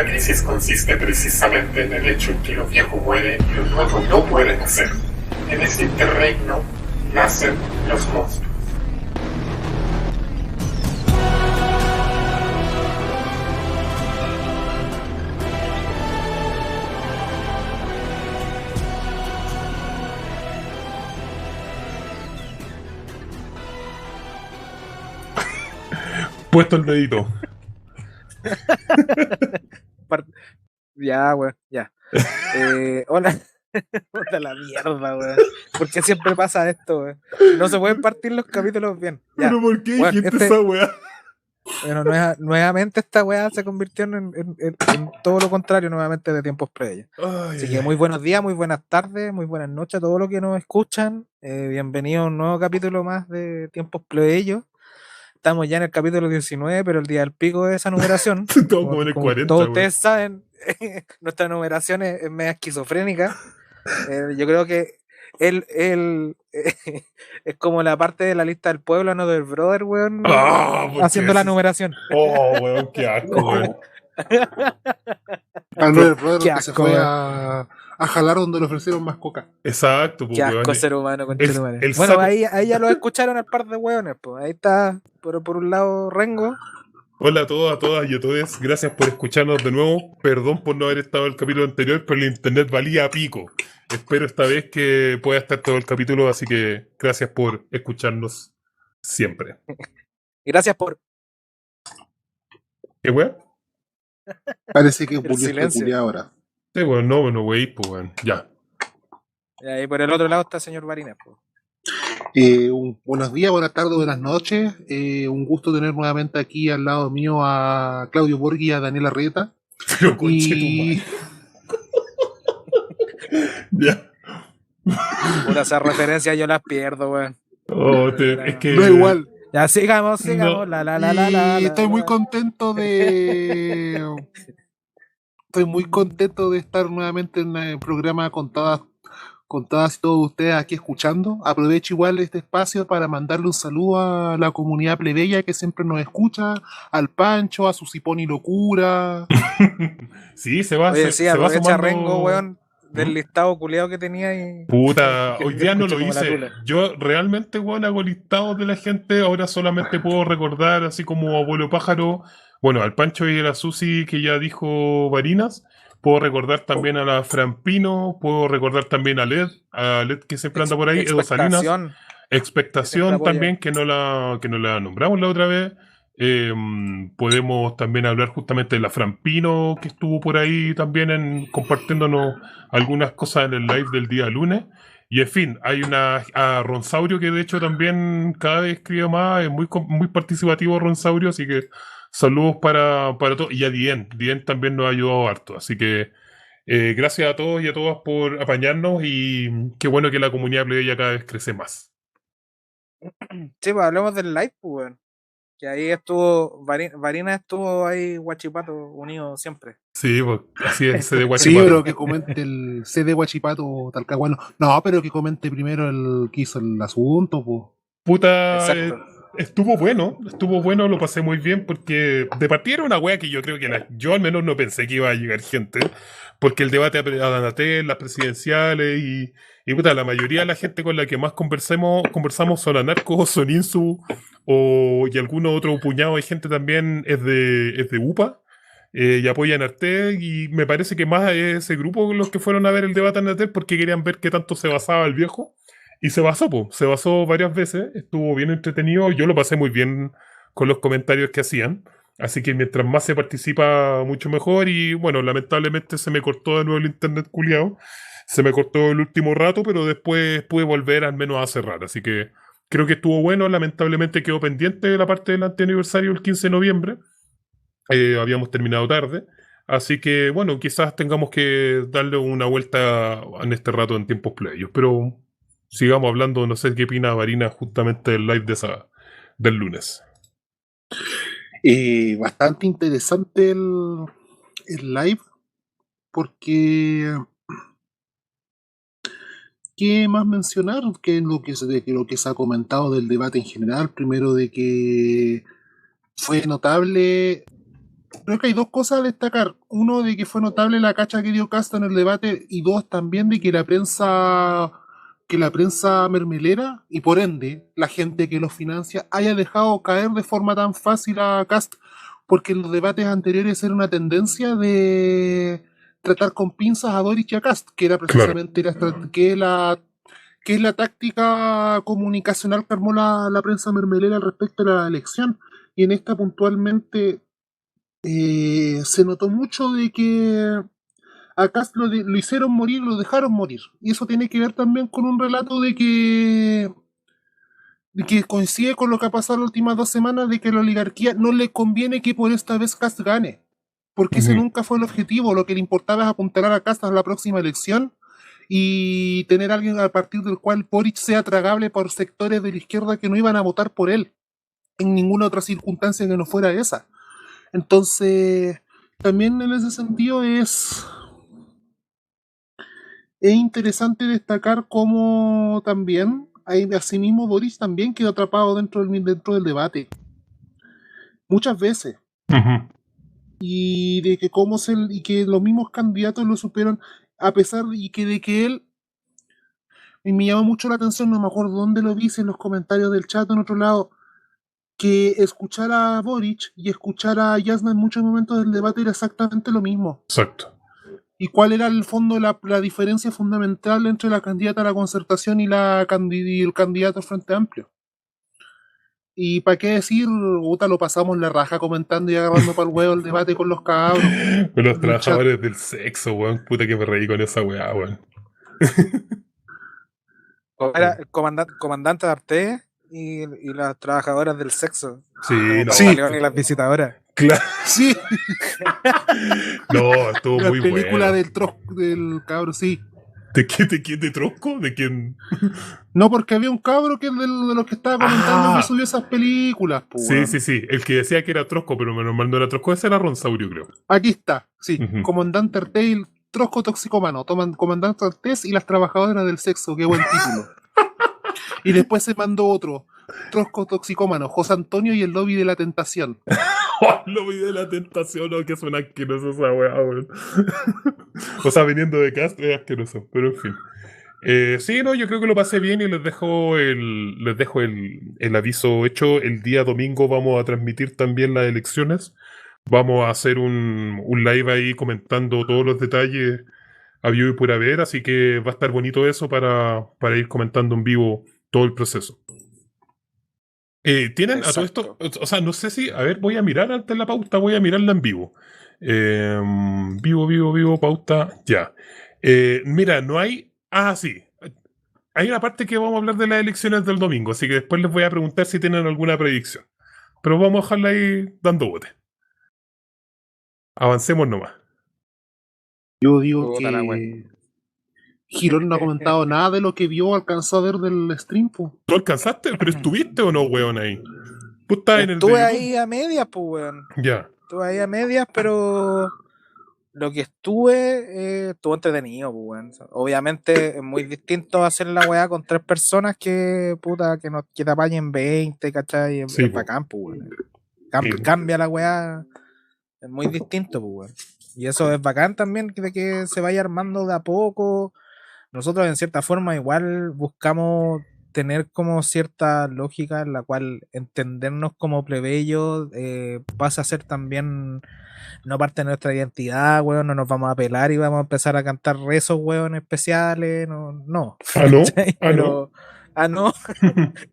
La crisis consiste precisamente en el hecho en que lo viejo muere y lo nuevo no puede nacer. En este interregno nacen los monstruos. Puesto el dedito. Ya, weón, ya. Hola. Puta la mierda, weón. ¿Por qué siempre pasa esto, weón? No se pueden partir los capítulos bien. Ya. ¿Pero por qué Weón, dijiste esa weá? Bueno, nuevamente esta weá se convirtió en todo lo contrario, nuevamente de tiempos previos. Así que muy buenos días, muy buenas tardes, muy buenas noches a todos los que nos escuchan. Bienvenidos a un nuevo capítulo más de Tiempos Plebeyos. Estamos ya en el capítulo 19, pero el día del pico de esa numeración. Todo como en el 40, todos weón. ustedes saben, nuestra numeración es media esquizofrénica. Yo creo que él es como la parte de la lista del pueblo, no del brother, weón, haciendo la numeración. Oh, weón, qué asco, weón. Brother Qué que se asco, fue weón. a jalar donde le ofrecieron más coca. Exacto, pues, Qué asco weón. ser humano con El bueno, saco- ahí ya lo escucharon al par de weones, pues. Ahí está, por un lado, Rengo. Hola a todos, a todas y a todos. Gracias por escucharnos de nuevo. Perdón por no haber estado en el capítulo anterior, pero el internet valía a pico. Espero esta vez que pueda estar todo el capítulo, así que gracias por escucharnos siempre. Y gracias por ¿Qué weón? Parece que el Julio silencio. está ahora. Sí, weón, no, wey, pues, weón. Ya. Y ahí por el otro lado está el señor Barinas, pues. Buenos días, buenas tardes, buenas noches. Un gusto tener nuevamente aquí al lado mío a Claudio Borghi y a Daniela Rieta. Pero conche tu madre. Ya. Puta, esas referencias yo las pierdo, weón. Es que. No igual. Ya sigamos, No. Y estoy muy contento de. Estoy muy contento de estar nuevamente en el programa con todas y todos ustedes aquí escuchando. Aprovecho igual este espacio para mandarle un saludo a la comunidad plebeya que siempre nos escucha, al Pancho, a su Cipón y Locura. Sí, se va, Oye, sí, se va aprovecha sumando... Rengo, weón, del listado culiado que tenía y... Puta, que hoy día no escuché lo como la hice. tula. Yo realmente, weón, hago listados de la gente. Ahora solamente puedo recordar, así como Abuelo Pájaro, bueno, al Pancho y a la Susi que ya dijo Varinas. Puedo recordar también a la Frampino, puedo recordar también a LED que siempre anda por ahí, Edo Salinas. Expectación también, que no la nombramos la otra vez. Podemos también hablar justamente de la Frampino, que estuvo por ahí también compartiéndonos algunas cosas en el live del día lunes. Y en fin, hay a Ronsaurio, que de hecho también cada vez escribe más, es muy participativo Ronsaurio, así que saludos para todos. Y a Dien también nos ha ayudado harto, así que gracias a todos y a todas por apañarnos, y qué bueno que la comunidad plebeya cada vez crece más. Sí, pues hablemos del live, pues, weón. Que ahí estuvo, Varinas estuvo ahí Guachipato unido siempre. Sí, pues así es, ese de Sí, Guachipato. pero que comente el CD Guachipato Talcahuano. No, pero que comente primero el que hizo el asunto, pues. Puta, Exacto. estuvo bueno, lo pasé muy bien, porque de partida era una wea que yo creo que yo al menos no pensé que iba a llegar gente, porque el debate a Anatel, las presidenciales y puta, la mayoría de la gente con la que más conversamos son anarcos, son Insu, y alguno otro puñado de gente también es de UPA, y apoyan a Arte, y me parece que más es ese grupo los que fueron a ver el debate a Anatel porque querían ver qué tanto se basaba el viejo. Y se basó varias veces, estuvo bien entretenido, yo lo pasé muy bien con los comentarios que hacían, así que mientras más se participa, mucho mejor. Y bueno, lamentablemente se me cortó de nuevo el internet culiado, se me cortó el último rato, pero después pude volver al menos a cerrar, así que creo que estuvo bueno. Lamentablemente quedó pendiente la parte del antianiversario el 15 de noviembre, habíamos terminado tarde, así que bueno, quizás tengamos que darle una vuelta en este rato en tiempos playos, pero sigamos hablando. No sé qué opina Varina justamente del live del lunes. Bastante interesante el live, porque ¿qué más mencionar? Que lo que se ha comentado del debate en general, primero de que fue notable creo que hay dos cosas a destacar. Uno, de que fue notable la cacha que dio Cast en el debate, y dos, también de que la prensa mermelera, y por ende, la gente que los financia, haya dejado caer de forma tan fácil a Cast, porque en los debates anteriores era una tendencia de tratar con pinzas a Boric y a Cast, que era precisamente que es la táctica comunicacional que armó la prensa mermelera respecto a la elección. Y en esta puntualmente se notó mucho de que acá lo hicieron morir, lo dejaron morir. Y eso tiene que ver también con un relato de que coincide con lo que ha pasado las últimas 2 semanas, de que a la oligarquía no le conviene que por esta vez Kast gane. Porque ese nunca fue el objetivo. Lo que le importaba es apuntalar a Kast a la próxima elección y tener a alguien a partir del cual Boric sea tragable por sectores de la izquierda que no iban a votar por él en ninguna otra circunstancia que no fuera esa. Entonces, también en ese sentido es interesante destacar cómo también, asimismo, Boris también quedó atrapado dentro del debate. Muchas veces. Y de que y que los mismos candidatos lo supieron, a pesar de que él, y me llamó mucho la atención, no me acuerdo dónde lo vi, en los comentarios del chat en otro lado, que escuchar a Boric y escuchar a Jasna en muchos momentos del debate era exactamente lo mismo. Exacto. ¿Y cuál era el fondo, la diferencia fundamental entre la candidata a la Concertación y el candidato al Frente Amplio? Y para qué decir, puta, lo pasamos la raja comentando y agarrando para el huevo el debate con los cabros. Con los trabajadores del sexo, weón. Puta que me reí con esa weá, weón. Era el comandante de Arte y las trabajadoras del sexo. Sí, no. Sí. Y las visitadoras. Claro. Sí. No, estuvo muy bueno. La película del cabro, sí. ¿De quién? ¿De Trosco? ¿De quién? No, porque había un cabro que es de los que estaba comentando que subió esas películas. Sí. El que decía que era Trosco, pero menos mal no era Trosco, ese era Ronsaurio, creo. Aquí está, sí. Comandante Artés, Trosco Toxicomano. Comandante Artés y las trabajadoras del sexo. Qué buen título. Y después se mandó otro. Trosco Toxicómano, José Antonio y el lobby de la tentación. Lobby de la tentación, no, que suena asqueroso esa weá, weón. O sea, viniendo de Castro es asqueroso, pero en fin. Sí, no, yo creo que lo pasé bien y les dejo el aviso hecho. El día domingo vamos a transmitir también las elecciones. Vamos a hacer un live ahí comentando todos los detalles a vivo y por haber, así que va a estar bonito eso para ir comentando en vivo todo el proceso. ¿Tienen a todo esto? O sea, no sé si... A ver, voy a mirar antes de la pauta, voy a mirarla en vivo. Vivo, pauta, ya. Mira, no hay... Ah, sí. Hay una parte que vamos a hablar de las elecciones del domingo, así que después les voy a preguntar si tienen alguna predicción. Pero vamos a dejarla ahí dando bote. Avancemos nomás. Yo digo que Girón no ha comentado nada de lo que vio, alcanzó a ver del stream. ¿Tú alcanzaste? ¿Pero estuviste o no, weón, ahí? ¿Tú estás en el Estuve ahí a medias, pues, weón. Ya. Estuve ahí a medias, pero lo que estuvo entretenido, pues, weón. Obviamente es muy distinto hacer la weá con 3 personas que, puta, que te apañen 20, ¿cachai? Sí, es bacán, pues, weón. Cambia la weá. Es muy distinto, pues, weón. Y eso es bacán también, de que se vaya armando de a poco. Nosotros en cierta forma igual buscamos tener como cierta lógica en la cual entendernos como plebeyos pasa a ser también no parte de nuestra identidad, weón, no nos vamos a pelar y vamos a empezar a cantar rezos, weón, especiales, no. ¿Ah, no? Pero, no,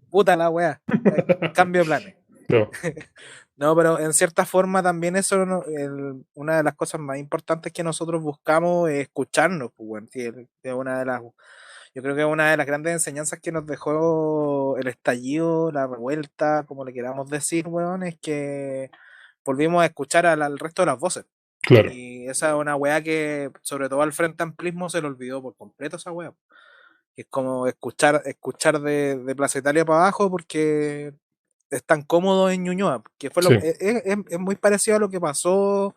puta la weá, cambio de planes. No. No, pero en cierta forma también eso, una de las cosas más importantes que nosotros buscamos es escucharnos, pues, bueno, es una de las, yo creo que es una de las grandes enseñanzas que nos dejó el estallido, la revuelta, como le queramos decir, weón, es que volvimos a escuchar al resto de las voces. Claro. Y esa es una weá que, sobre todo al Frente Amplismo, se le olvidó por completo esa weá. Es como escuchar de Plaza Italia para abajo porque están cómodos en Ñuñoa, que fue es muy parecido a lo que pasó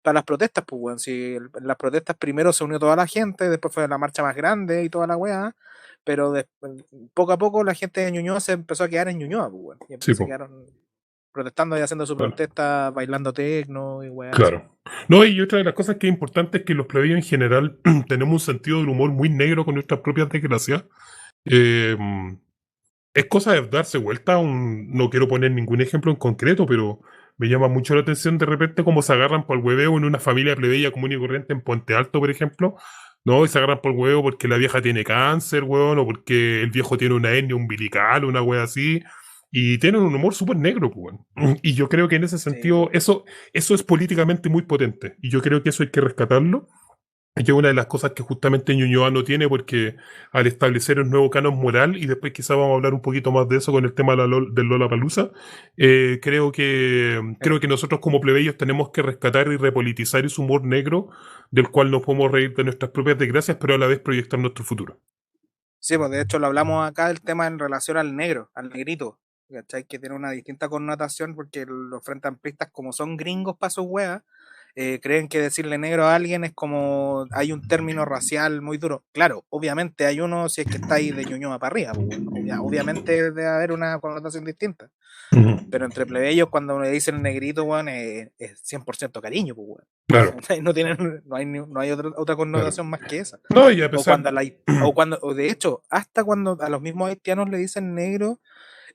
para las protestas, pues, weón. Si en las protestas primero se unió toda la gente, después fue la marcha más grande y toda la weá, pero poco a poco la gente de Ñuñoa se empezó a quedar en Ñuñoa, pues, weón. Y se quedaron protestando y haciendo su Claro. protesta, bailando tecno y weá. Claro. No, y otra de las cosas que es importante es que los plebeyos en general tenemos un sentido del humor muy negro con nuestras propias desgracias. Eh, es cosa de darse vuelta. No quiero poner ningún ejemplo en concreto, pero me llama mucho la atención de repente cómo se agarran por el hueveo en una familia plebeya común y corriente en Puente Alto, por ejemplo. No, y se agarran por el huevo porque la vieja tiene cáncer, weón, o porque el viejo tiene una hernia umbilical, una wea así. Y tienen un humor súper negro, pues, weón. Y yo creo que en ese sentido, eso es políticamente muy potente. Y yo creo que eso hay que rescatarlo. Que es una de las cosas que justamente Ñuñoa no tiene, porque al establecer un nuevo canon moral, y después quizá vamos a hablar un poquito más de eso con el tema de del Lollapalooza, creo que nosotros como plebeyos tenemos que rescatar y repolitizar ese humor negro del cual nos podemos reír de nuestras propias desgracias, pero a la vez proyectar nuestro futuro. Sí, pues de hecho lo hablamos acá el tema en relación al negro, al negrito, ¿cachai? Que tiene una distinta connotación porque los frente amplistas, como son gringos para sus weas, creen que decirle negro a alguien es como hay un término racial muy duro. Claro, obviamente hay uno si es que está ahí de Ñuñoa para arriba, pues, bueno, obviamente debe haber una connotación distinta. Pero entre plebeyos, cuando me dicen negrito, weón, es 100% cariño, pues, weón. Claro. No hay otra connotación más que esa. No, y a pesar... O de hecho, hasta cuando a los mismos haitianos le dicen negro,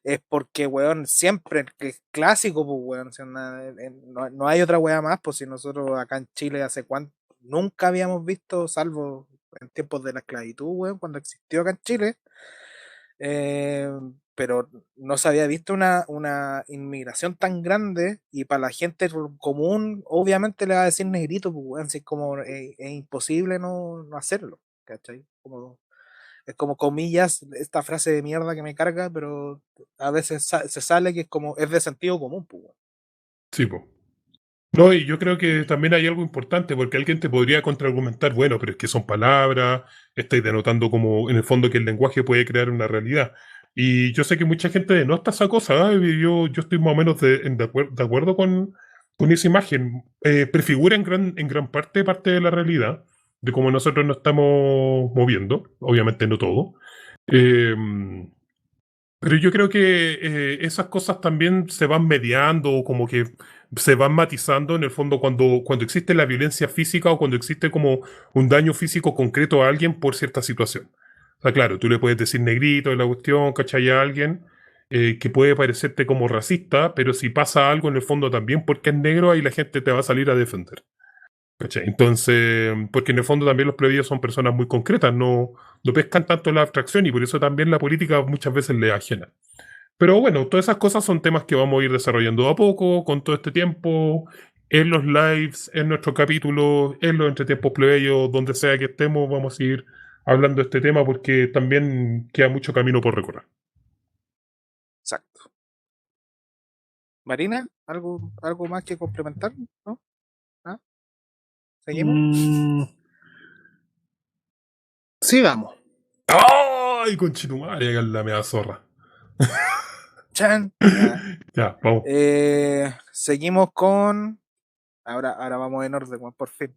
es porque, weón, siempre, que es clásico, pues, weón, o sea, no hay otra weá más, pues si nosotros acá en Chile hace cuánto, nunca habíamos visto, salvo en tiempos de la esclavitud, weón, cuando existió acá en Chile, pero no se había visto una inmigración tan grande, y para la gente común, obviamente le va a decir negrito, pues, weón, si es como, es imposible no hacerlo, ¿cachai? Es como comillas, esta frase de mierda que me carga, pero a veces se sale que es como, es de sentido común, pues. Sí, po. No, y yo creo que también hay algo importante, porque alguien te podría contraargumentar, bueno, pero es que son palabras, estáis denotando como, en el fondo, que el lenguaje puede crear una realidad. Y yo sé que mucha gente denota esa cosa, ¿eh? Yo estoy más o menos de acuerdo con esa imagen. Prefigura en gran parte de la realidad, de cómo nosotros nos estamos moviendo, obviamente no todo. Eh, pero yo creo que esas cosas también se van mediando, o como que se van matizando en el fondo cuando existe la violencia física, o cuando existe como un daño físico concreto a alguien por cierta situación. O sea, claro, tú le puedes decir negrito de la cuestión, ¿cachai? A alguien que puede parecerte como racista, pero si pasa algo en el fondo también porque es negro, ahí la gente te va a salir a defender. ¿Cachai? Entonces, porque en el fondo también los plebeyos son personas muy concretas, no pescan tanto la abstracción, y por eso también la política muchas veces le ajena. Pero bueno, todas esas cosas son temas que vamos a ir desarrollando a poco, con todo este tiempo, en los lives, en nuestros capítulos, en los entretiempos plebeyos, donde sea que estemos, vamos a ir hablando de este tema, porque también queda mucho camino por recorrer. Exacto. Marina, ¿algo más que complementar? ¿No? ¿Ah? ¿Seguimos? Sigamos. ¡Ay, conchetumare, la mea zorra! Chan. Ya, vamos. Seguimos con... Ahora vamos en orden, por fin.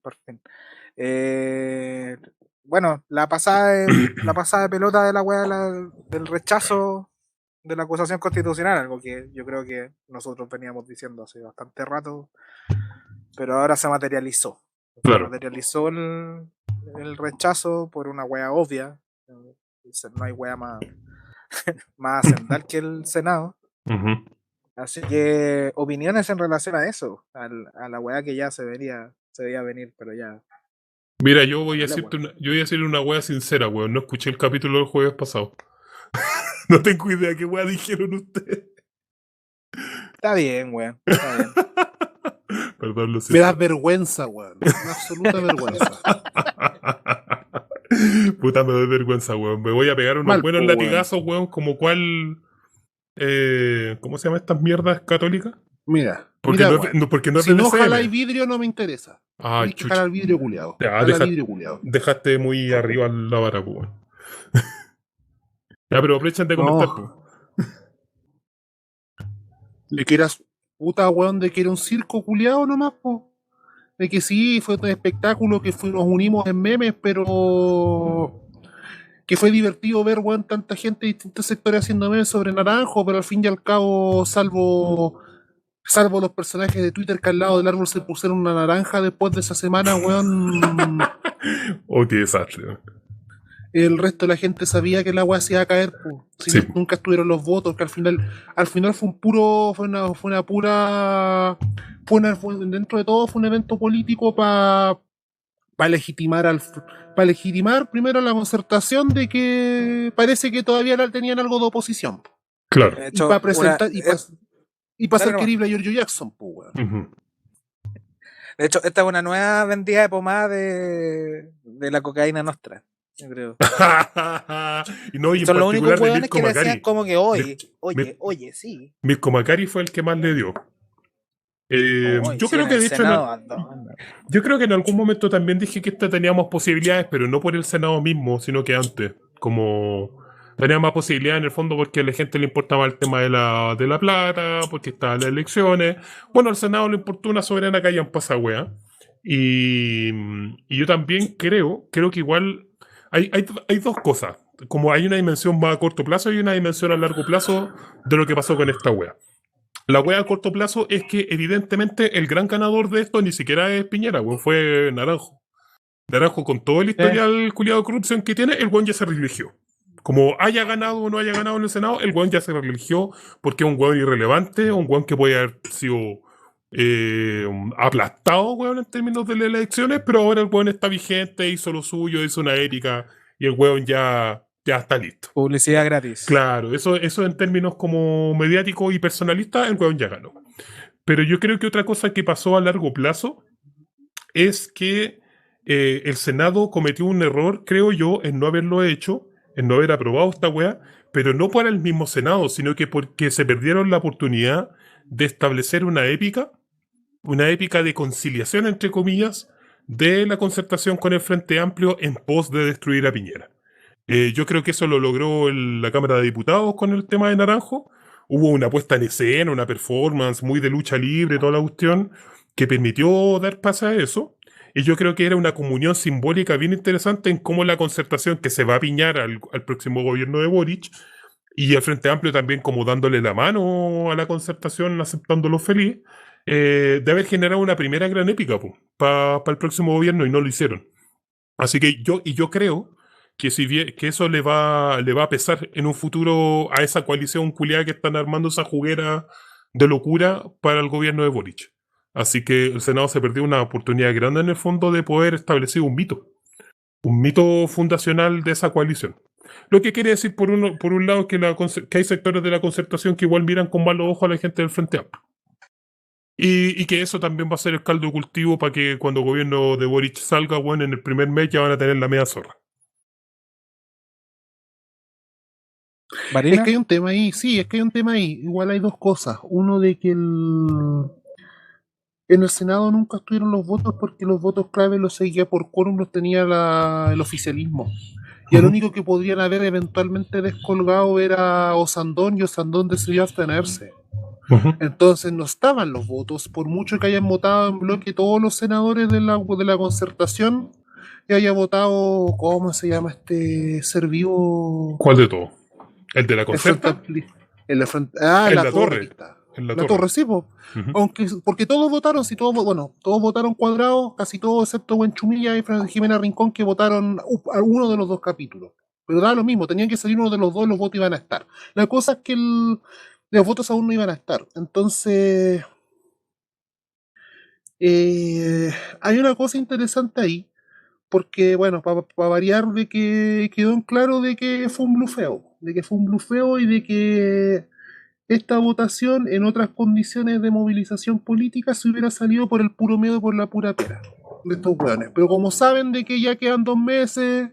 Bueno, la pasada de pelota de la weá del rechazo de la acusación constitucional, algo que yo creo que nosotros veníamos diciendo hace bastante rato, pero ahora se materializó. Claro. Se materializó el rechazo por una weá obvia. No hay weá más hacendal que el Senado. Así que opiniones en relación a eso, a la weá que ya se veía venir, pero ya. Mira, yo voy a decir una wea sincera, weón. No escuché el capítulo del jueves pasado. No tengo idea qué wea dijeron ustedes. Está bien, weón. Está bien. Perdón, lo sé. Me das vergüenza, weón. Una absoluta vergüenza. Puta, me doy vergüenza, weón. Me voy a pegar unos buenos latigazos, weón, como cuál... ¿cómo se llaman estas mierdas católicas? Mira, porque no es si no BDSM. jaláis vidrio no me interesa. Ay, chucha. Jalar vidrio culiado. Vidrio culiado. Dejaste muy arriba la vara, weón. Ya, pero aprovechen de comentar, no. De que eras puta, weón, de que era un circo culiado nomás, po. De que sí, fue un espectáculo, que nos unimos en memes, pero que fue divertido ver, weón, tanta gente de distintos sectores haciendo memes sobre Naranjo, pero al fin y al cabo, salvo Salvo los personajes de Twitter que al lado del árbol se pusieron una naranja después de esa semana, weón. Oh, qué desastre, weón. El resto de la gente sabía que el agua se iba a caer, pues. Si Sí. nunca estuvieron los votos, que al final fue un puro, fue una pura, dentro de todo fue un evento político para legitimar primero la concertación de que parece que todavía tenían algo de oposición. Claro. De Y hecho, para presentar, y para hacer Dale, querible a Giorgio Jackson, pues, weón. Ujú. de hecho, esta es una nueva vendida de pomada de la cocaína nostra, yo creo. Y no, y en Son los únicos particular de hueones Mirko que decían Macari. como que Mir- oye, sí. Mirko Macari fue el que más le dio. Yo Sí, creo en que el de hecho Senado, yo creo que en algún momento también dije que esta teníamos posibilidades, pero no por el Senado mismo, sino que antes. Como tenía más posibilidades en el fondo porque a la gente le importaba el tema de la plata, porque estaban las elecciones. Bueno, al Senado le importó una soberana que hayan pasado, wea. Y yo también creo que igual hay dos cosas. Como hay una dimensión más a corto plazo y una dimensión a largo plazo de lo que pasó con esta wea. La wea a corto plazo es que evidentemente el gran ganador de esto ni siquiera es Piñera, weón, fue Naranjo. Naranjo, con todo el historial culiado de corrupción que tiene, el weón ya se religió. Como haya ganado o no haya ganado en el Senado, el weón ya se religió porque es un weón irrelevante, un weón que puede haber sido aplastado, weón, en términos de las elecciones, pero ahora el weón está vigente, hizo lo suyo, hizo una ética y el weón ya está listo. publicidad gratis. Claro, eso en términos como mediáticos y personalistas, el weón ya ganó. Pero yo creo que otra cosa que pasó a largo plazo es que el Senado cometió un error, creo yo, en no haberlo hecho, en no haber aprobado esta weá, pero no para el mismo Senado, sino que porque se perdieron la oportunidad de establecer una épica de conciliación, entre comillas, de la concertación con el Frente Amplio en pos de destruir a Piñera. Yo creo que eso lo logró la Cámara de Diputados con el tema de Naranjo. Hubo una puesta en escena, una performance muy de lucha libre, toda la cuestión, que permitió dar paso a eso. Y yo creo que era una comunión simbólica bien interesante en cómo la concertación que se va a piñar al próximo gobierno de Boric y el Frente Amplio también como dándole la mano a la concertación, aceptándolo feliz, de haber generado una primera gran épica para el próximo gobierno y no lo hicieron. Así que yo creo que si bien que eso le va a pesar en un futuro a esa coalición culiada que están armando esa juguera de locura para el gobierno de Boric. Así que el Senado se perdió una oportunidad grande en el fondo de poder establecer un mito fundacional de esa coalición. Lo que quiere decir por un lado que hay sectores de la concertación que igual miran con malos ojos a la gente del Frente Amplio. Y que eso también va a ser el caldo de cultivo para que cuando el gobierno de Boric salga, bueno, en el primer mes ya van a tener la media zorra. ¿Marina? Es que hay un tema ahí, sí, es que hay un tema ahí. Igual hay dos cosas. Uno de que en el Senado nunca estuvieron los votos porque los votos clave los seguía por quórum, los tenía el oficialismo. Y el único que podrían haber eventualmente descolgado era Osandón, y Osandón decidió abstenerse. Entonces no estaban los votos, por mucho que hayan votado en bloque todos los senadores de la concertación, y haya votado, ¿cómo se llama este ser vivo? ¿Cuál de todo? ¿El de la concerta? La torre. La torre, sí, po. Aunque, porque todos votaron, todos votaron cuadrados, casi todos excepto Buenchumilla y Jimena Rincón, que votaron a uno de los dos capítulos. Pero da lo mismo, tenían que salir uno de los dos, los votos iban a estar. La cosa es que los votos aún no iban a estar. Entonces, hay una cosa interesante ahí, porque, bueno, para variar, de que quedó en claro de que fue un blufeo, y de que esta votación en otras condiciones de movilización política se hubiera salido por el puro miedo, por la pura pena de estos hueones. Pero como saben de que ya quedan 2 meses,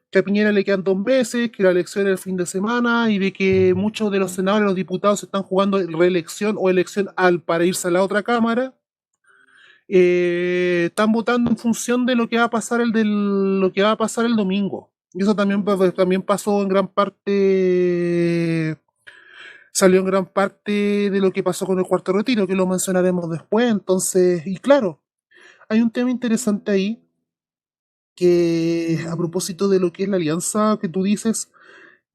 que a Piñera le quedan 2 meses, que la elección es el fin de semana y de que muchos de los senadores y los diputados están jugando reelección o elección para irse a la otra cámara, están votando en función de lo que va a pasar lo que va a pasar el domingo. Y eso también pasó en gran parte. Salió en gran parte de lo que pasó con el cuarto retiro, que lo mencionaremos después. Entonces, y claro, hay un tema interesante ahí, que a propósito de lo que es la alianza que tú dices,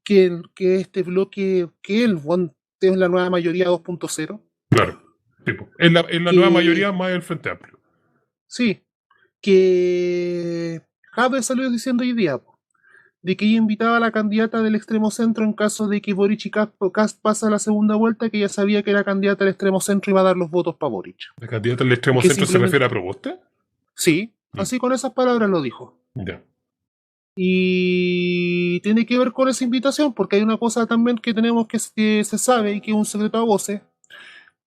que este bloque, que es la nueva mayoría 2.0. Claro. Tipo, en la nueva mayoría más del Frente Amplio. Sí, que Jadwe salió diciendo hoy día de que ella invitaba a la candidata del extremo centro en caso de que Boric y Kast pasa a la segunda vuelta, que ella sabía que la candidata del extremo centro iba a dar los votos para Boric. ¿La candidata del extremo Que centro se refiere a Proboste? Sí, así con esas palabras lo dijo. Ya. Y tiene que ver con esa invitación, porque hay una cosa también que tenemos que se sabe y que es un secreto a voces,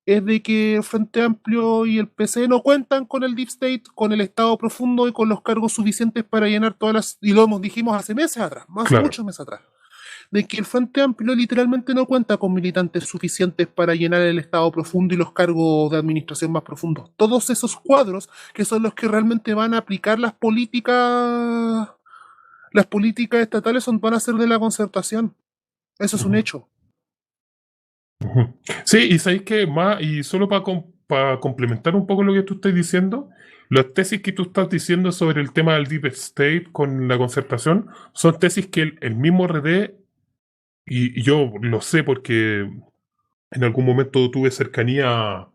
es de que el Frente Amplio y el PC no cuentan con el Deep State, con el Estado profundo y con los cargos suficientes para llenar todas las... Y lo dijimos hace meses atrás, Claro. muchos meses atrás, de que el Frente Amplio literalmente no cuenta con militantes suficientes para llenar el Estado profundo y los cargos de administración más profundos. Todos esos cuadros que son los que realmente van a aplicar las políticas estatales van a ser de la concertación. Eso es un hecho. Sí, y sabéis que más, y solo para complementar un poco lo que tú estás diciendo, las tesis que tú estás diciendo sobre el tema del Deep State con la concertación son tesis que el mismo RD, y yo lo sé porque en algún momento tuve cercanía,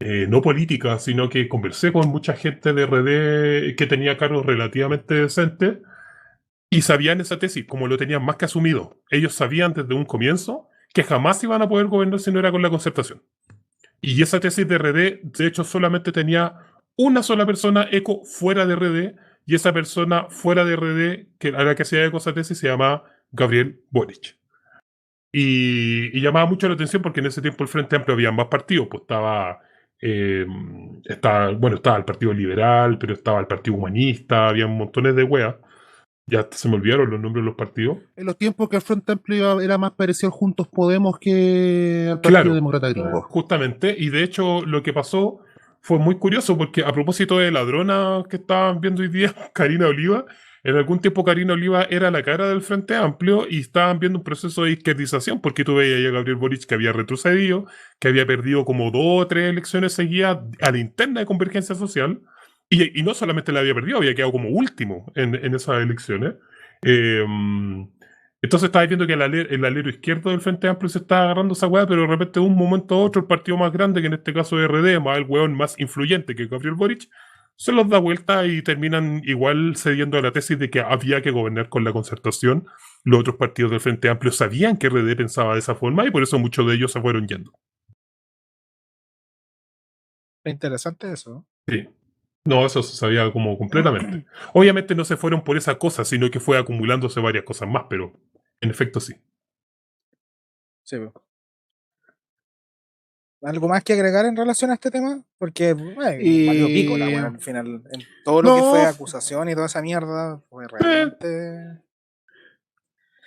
no política, sino que conversé con mucha gente de RD que tenía cargos relativamente decentes y sabían esa tesis, como lo tenían más que asumido. Ellos sabían desde un comienzo que jamás iban a poder gobernar si no era con la concertación. Y esa tesis de RD, de hecho, solamente tenía una sola persona eco fuera de RD, y esa persona fuera de RD, que a la que hacía eco esa tesis, se llamaba Gabriel Boric. Y llamaba mucho la atención porque en ese tiempo el Frente Amplio había más partidos, pues estaba el Partido Liberal, pero estaba el Partido Humanista, había montones de weas. Ya se me olvidaron los nombres de los partidos. En los tiempos que el Frente Amplio era más parecido al Juntos Podemos que al Partido Demócrata Gringo. Justamente, y de hecho lo que pasó fue muy curioso porque a propósito de ladrona que estaban viendo hoy día, Karina Oliva, en algún tiempo Karina Oliva era la cara del Frente Amplio y estaban viendo un proceso de izquierdización porque tú veías a Gabriel Boric que había retrocedido, que había perdido como 2 o 3 elecciones seguidas a la interna de Convergencia Social. Y no solamente la había perdido, había quedado como último en esas elecciones. Entonces estabas viendo que el alero izquierdo del Frente Amplio se estaba agarrando esa weá, pero de repente de un momento a otro el partido más grande, que en este caso es RD, más el weón más influyente que Gabriel Boric, se los da vuelta y terminan igual cediendo a la tesis de que había que gobernar con la concertación. Los otros partidos del Frente Amplio sabían que RD pensaba de esa forma y por eso muchos de ellos se fueron yendo. Es interesante eso. Sí. No, eso se sabía como completamente. Obviamente no se fueron por esa cosa, sino que fue acumulándose varias cosas más, pero en efecto sí. Sí. ¿Algo más que agregar en relación a este tema? Porque valió pico la weá al final. En todo lo que fue acusación y toda esa mierda fue realmente...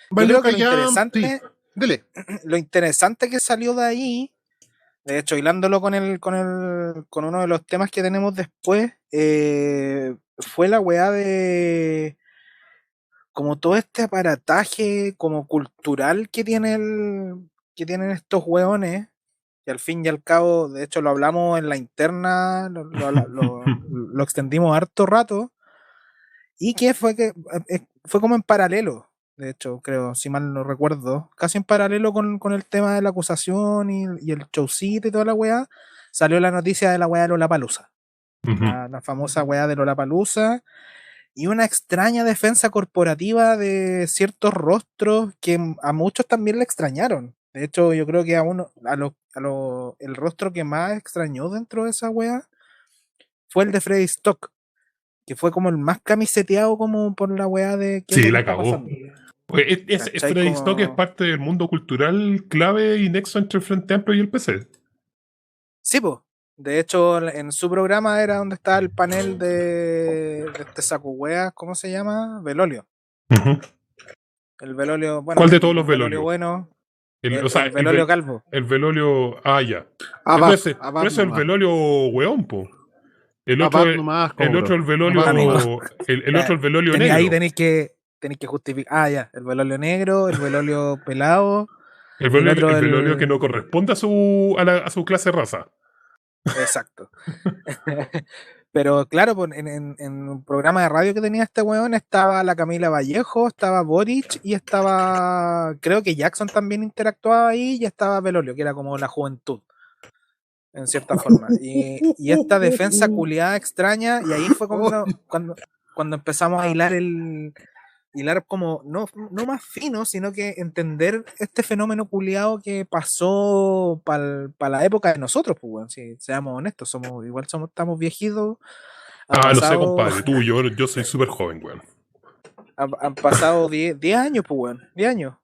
Valió Yo creo que lo interesante, sí. Dele. Lo interesante que salió de ahí, de hecho, hilándolo con uno de los temas que tenemos después, fue la weá de como todo este aparataje como cultural que tienen estos weones, que al fin y al cabo, de hecho lo hablamos en la interna, lo extendimos harto rato, y que fue como en paralelo. De hecho, creo, si mal no recuerdo, casi en paralelo con el tema de la acusación y el showcito y toda la weá, salió la noticia de la weá de Lollapalooza. La famosa weá de Lollapalooza y una extraña defensa corporativa de ciertos rostros que a muchos también le extrañaron. De hecho, yo creo que el rostro que más extrañó dentro de esa weá fue el de Freddy Stock, que fue como el más camiseteado como por la weá de... Sí, la cagó. Freddy Stock es parte del mundo cultural clave y nexo entre el Frente Amplio y el PC. Sí, pues. De hecho, en su programa era donde estaba el panel de este saco weas, ¿cómo se llama? Velolio. El Velolio, bueno. ¿Cuál de todos los Velolios? Bueno. El Velolio Calvo. El Velolio. Ya. Pero es el Velolio weón, po. El otro, el Velolio. El otro, el Velolio negro. Ahí tenéis que justificar. Ya. El Velolio negro, el Velolio pelado. El Velolio que no corresponde a su clase raza. Exacto. Pero claro, en un programa de radio que tenía este weón estaba la Camila Vallejo, estaba Boric y estaba, creo que Jackson también interactuaba ahí y estaba Velolio, que era como la juventud. en cierta forma. Y esta defensa culiada extraña, y ahí fue cuando empezamos a hilar como, no más fino, sino que entender este fenómeno culiado que pasó para la época de nosotros, pues, weón, si seamos honestos, estamos viejitos. No sé, compadre, yo soy súper joven, weón. Han pasado 10 años, pues, weón, 10 años.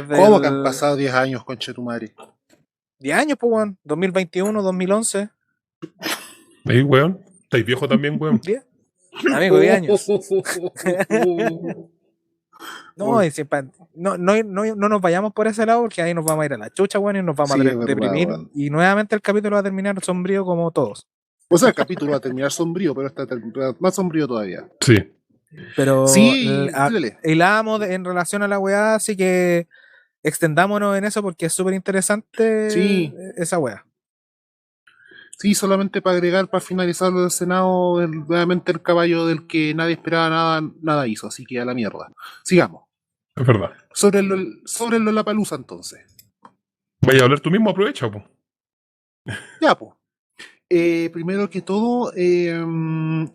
¿Cómo que han pasado 10 años, conchetumare? 10 años, pues, weón, 2021, 2011. Ahí, weón, estáis viejo también, weón. 10. Amigo, 10 años. No nos vayamos por ese lado, porque ahí nos vamos a ir a la chucha, weón, y nos vamos a deprimir. Bueno. Y nuevamente el capítulo va a terminar sombrío como todos. O sea, el capítulo va a terminar sombrío, pero está más sombrío todavía. Sí. Pero hilábamos en relación a la weá, así que extendámonos en eso porque es súper interesante esa weá. Sí, solamente para agregar, para finalizar lo del Senado, nuevamente el caballo del que nadie esperaba nada hizo, así que a la mierda. Sigamos. Es verdad. Sobre el Lollapalooza, entonces. Vaya a hablar tú mismo, aprovecha, po. Ya, po. Primero que todo,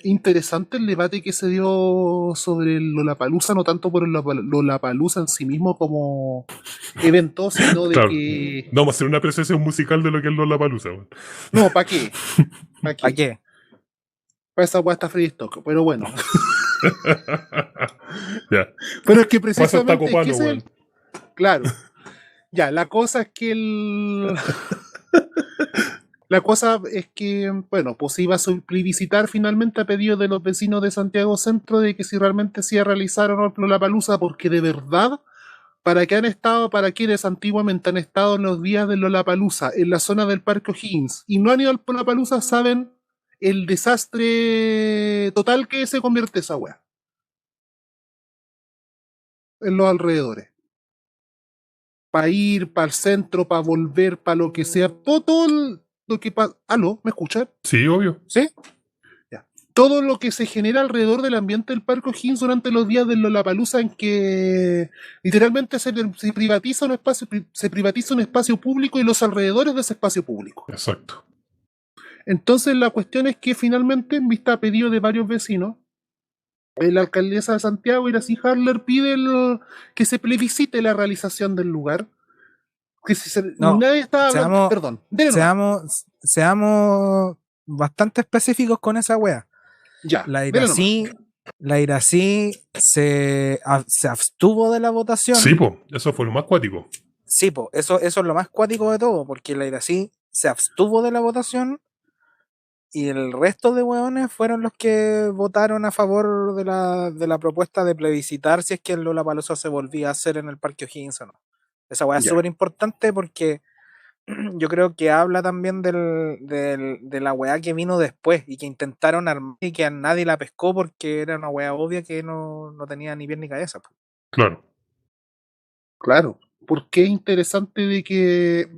interesante el debate que se dio sobre el Lollapalooza, no tanto por el Lollapalooza en sí mismo como evento, sino de que... No, vamos a hacer una apreciación musical de lo que es Lollapalooza. No, ¿para qué? ¿Para qué? Para esa guasta free stock, pero bueno. Ya. Pero es que precisamente... Copano, claro. Ya, la cosa es que La cosa es que, bueno, pues se iba a plebiscitar finalmente a pedido de los vecinos de Santiago Centro de que si realmente se iba a realizar o no el Lollapalooza, porque de verdad, para quienes antiguamente han estado en los días del Lollapalooza en la zona del Parque O'Higgins y no han ido al Lollapalooza, saben el desastre total que se convierte esa wea en los alrededores. Para ir, para el centro, para volver, para lo que sea, todo lo que pasa. ¿Aló? ¿Me escuchan? Sí, obvio. ¿Sí? Ya. Todo lo que se genera alrededor del ambiente del Parque O'Higgins durante los días del Lollapalooza, en que literalmente se privatiza un espacio público y los alrededores de ese espacio público. Exacto. Entonces la cuestión es que finalmente, en vista a pedido de varios vecinos, la alcaldesa de Santiago, Iracy Harler, pide que se plebiscite la realización del lugar. Que nadie estaba hablando. Perdón. Seamos bastante específicos con esa wea. Ya. La Iracy se abstuvo de la votación. Sí, po, eso fue lo más cuático. Sí, po, eso es lo más cuático de todo, porque la Iracy se abstuvo de la votación. Y el resto de hueones fueron los que votaron a favor de la propuesta de plebiscitar si es que el Lollapalooza se volvía a hacer en el Parque O'Higgins o no. Esa hueá es súper importante porque yo creo que habla también de la hueá que vino después y que intentaron armar y que a nadie la pescó porque era una hueá obvia que no tenía ni pie ni cabeza. Pues. Claro. Claro. Porque es interesante de que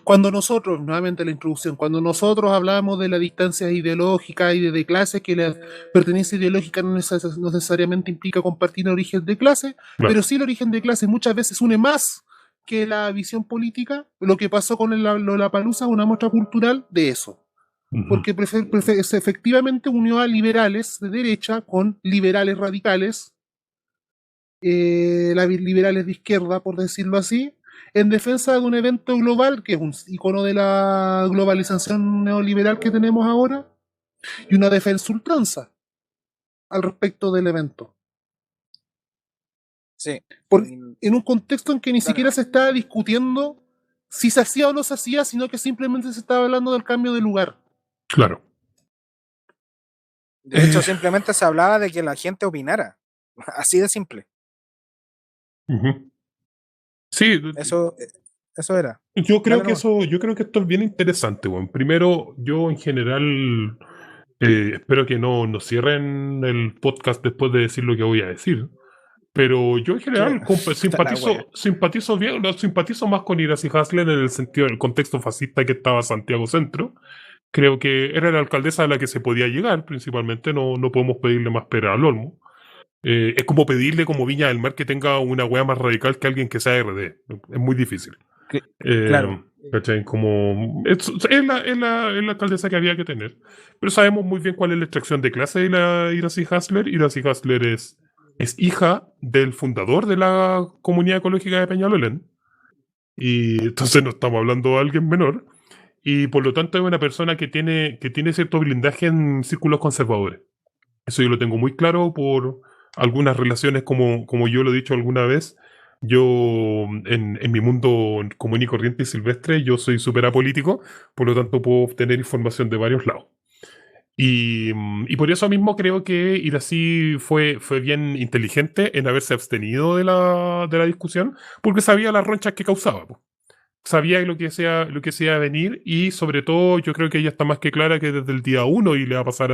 cuando nosotros, nuevamente la introducción, cuando nosotros hablamos de la distancia ideológica y de clase, que la pertenencia ideológica no necesariamente implica compartir el origen de clase, pero sí el origen de clase muchas veces une más que la visión política. Lo que pasó con el Lollapalooza es una muestra cultural de eso. Porque efectivamente unió a liberales de derecha con liberales radicales, liberales de izquierda, por decirlo así, en defensa de un evento global que es un icono de la globalización neoliberal que tenemos ahora y una defensa ultranza al respecto del evento. Sí. En un contexto en que ni siquiera se estaba discutiendo si se hacía o no se hacía, sino que simplemente se estaba hablando del cambio de lugar. Claro. De hecho, simplemente se hablaba de que la gente opinara. Así de simple. Sí. Eso era. Yo creo que esto es bien interesante, bueno. Primero, yo en general espero que no cierren el podcast después de decir lo que voy a decir. Pero yo en general simpatizo más con Iracy Harler en el sentido del contexto fascista que estaba Santiago Centro. Creo que era la alcaldesa a la que se podía llegar, principalmente. No podemos pedirle más pera al olmo. Es como pedirle como Viña del Mar que tenga una wea más radical que alguien que sea RD. Es muy difícil. Claro. ¿Cachai? Como, es la alcaldesa que había que tener. Pero sabemos muy bien cuál es la extracción de clase de la Iracy Hasler. Iracy Hasler es hija del fundador de la comunidad ecológica de Peñalolén. Y entonces no estamos hablando de alguien menor. Y por lo tanto es una persona que tiene cierto blindaje en círculos conservadores. Eso yo lo tengo muy claro por algunas relaciones, como yo lo he dicho alguna vez. Yo, en mi mundo común y corriente y silvestre, yo soy súper apolítico, por lo tanto puedo obtener información de varios lados. Y por eso mismo creo que Iracy fue bien inteligente en haberse abstenido de la discusión, porque sabía las ronchas que causaba, po. Sabía lo que se iba a venir, y sobre todo yo creo que ella está más que clara que desde el día uno, y le va a pasar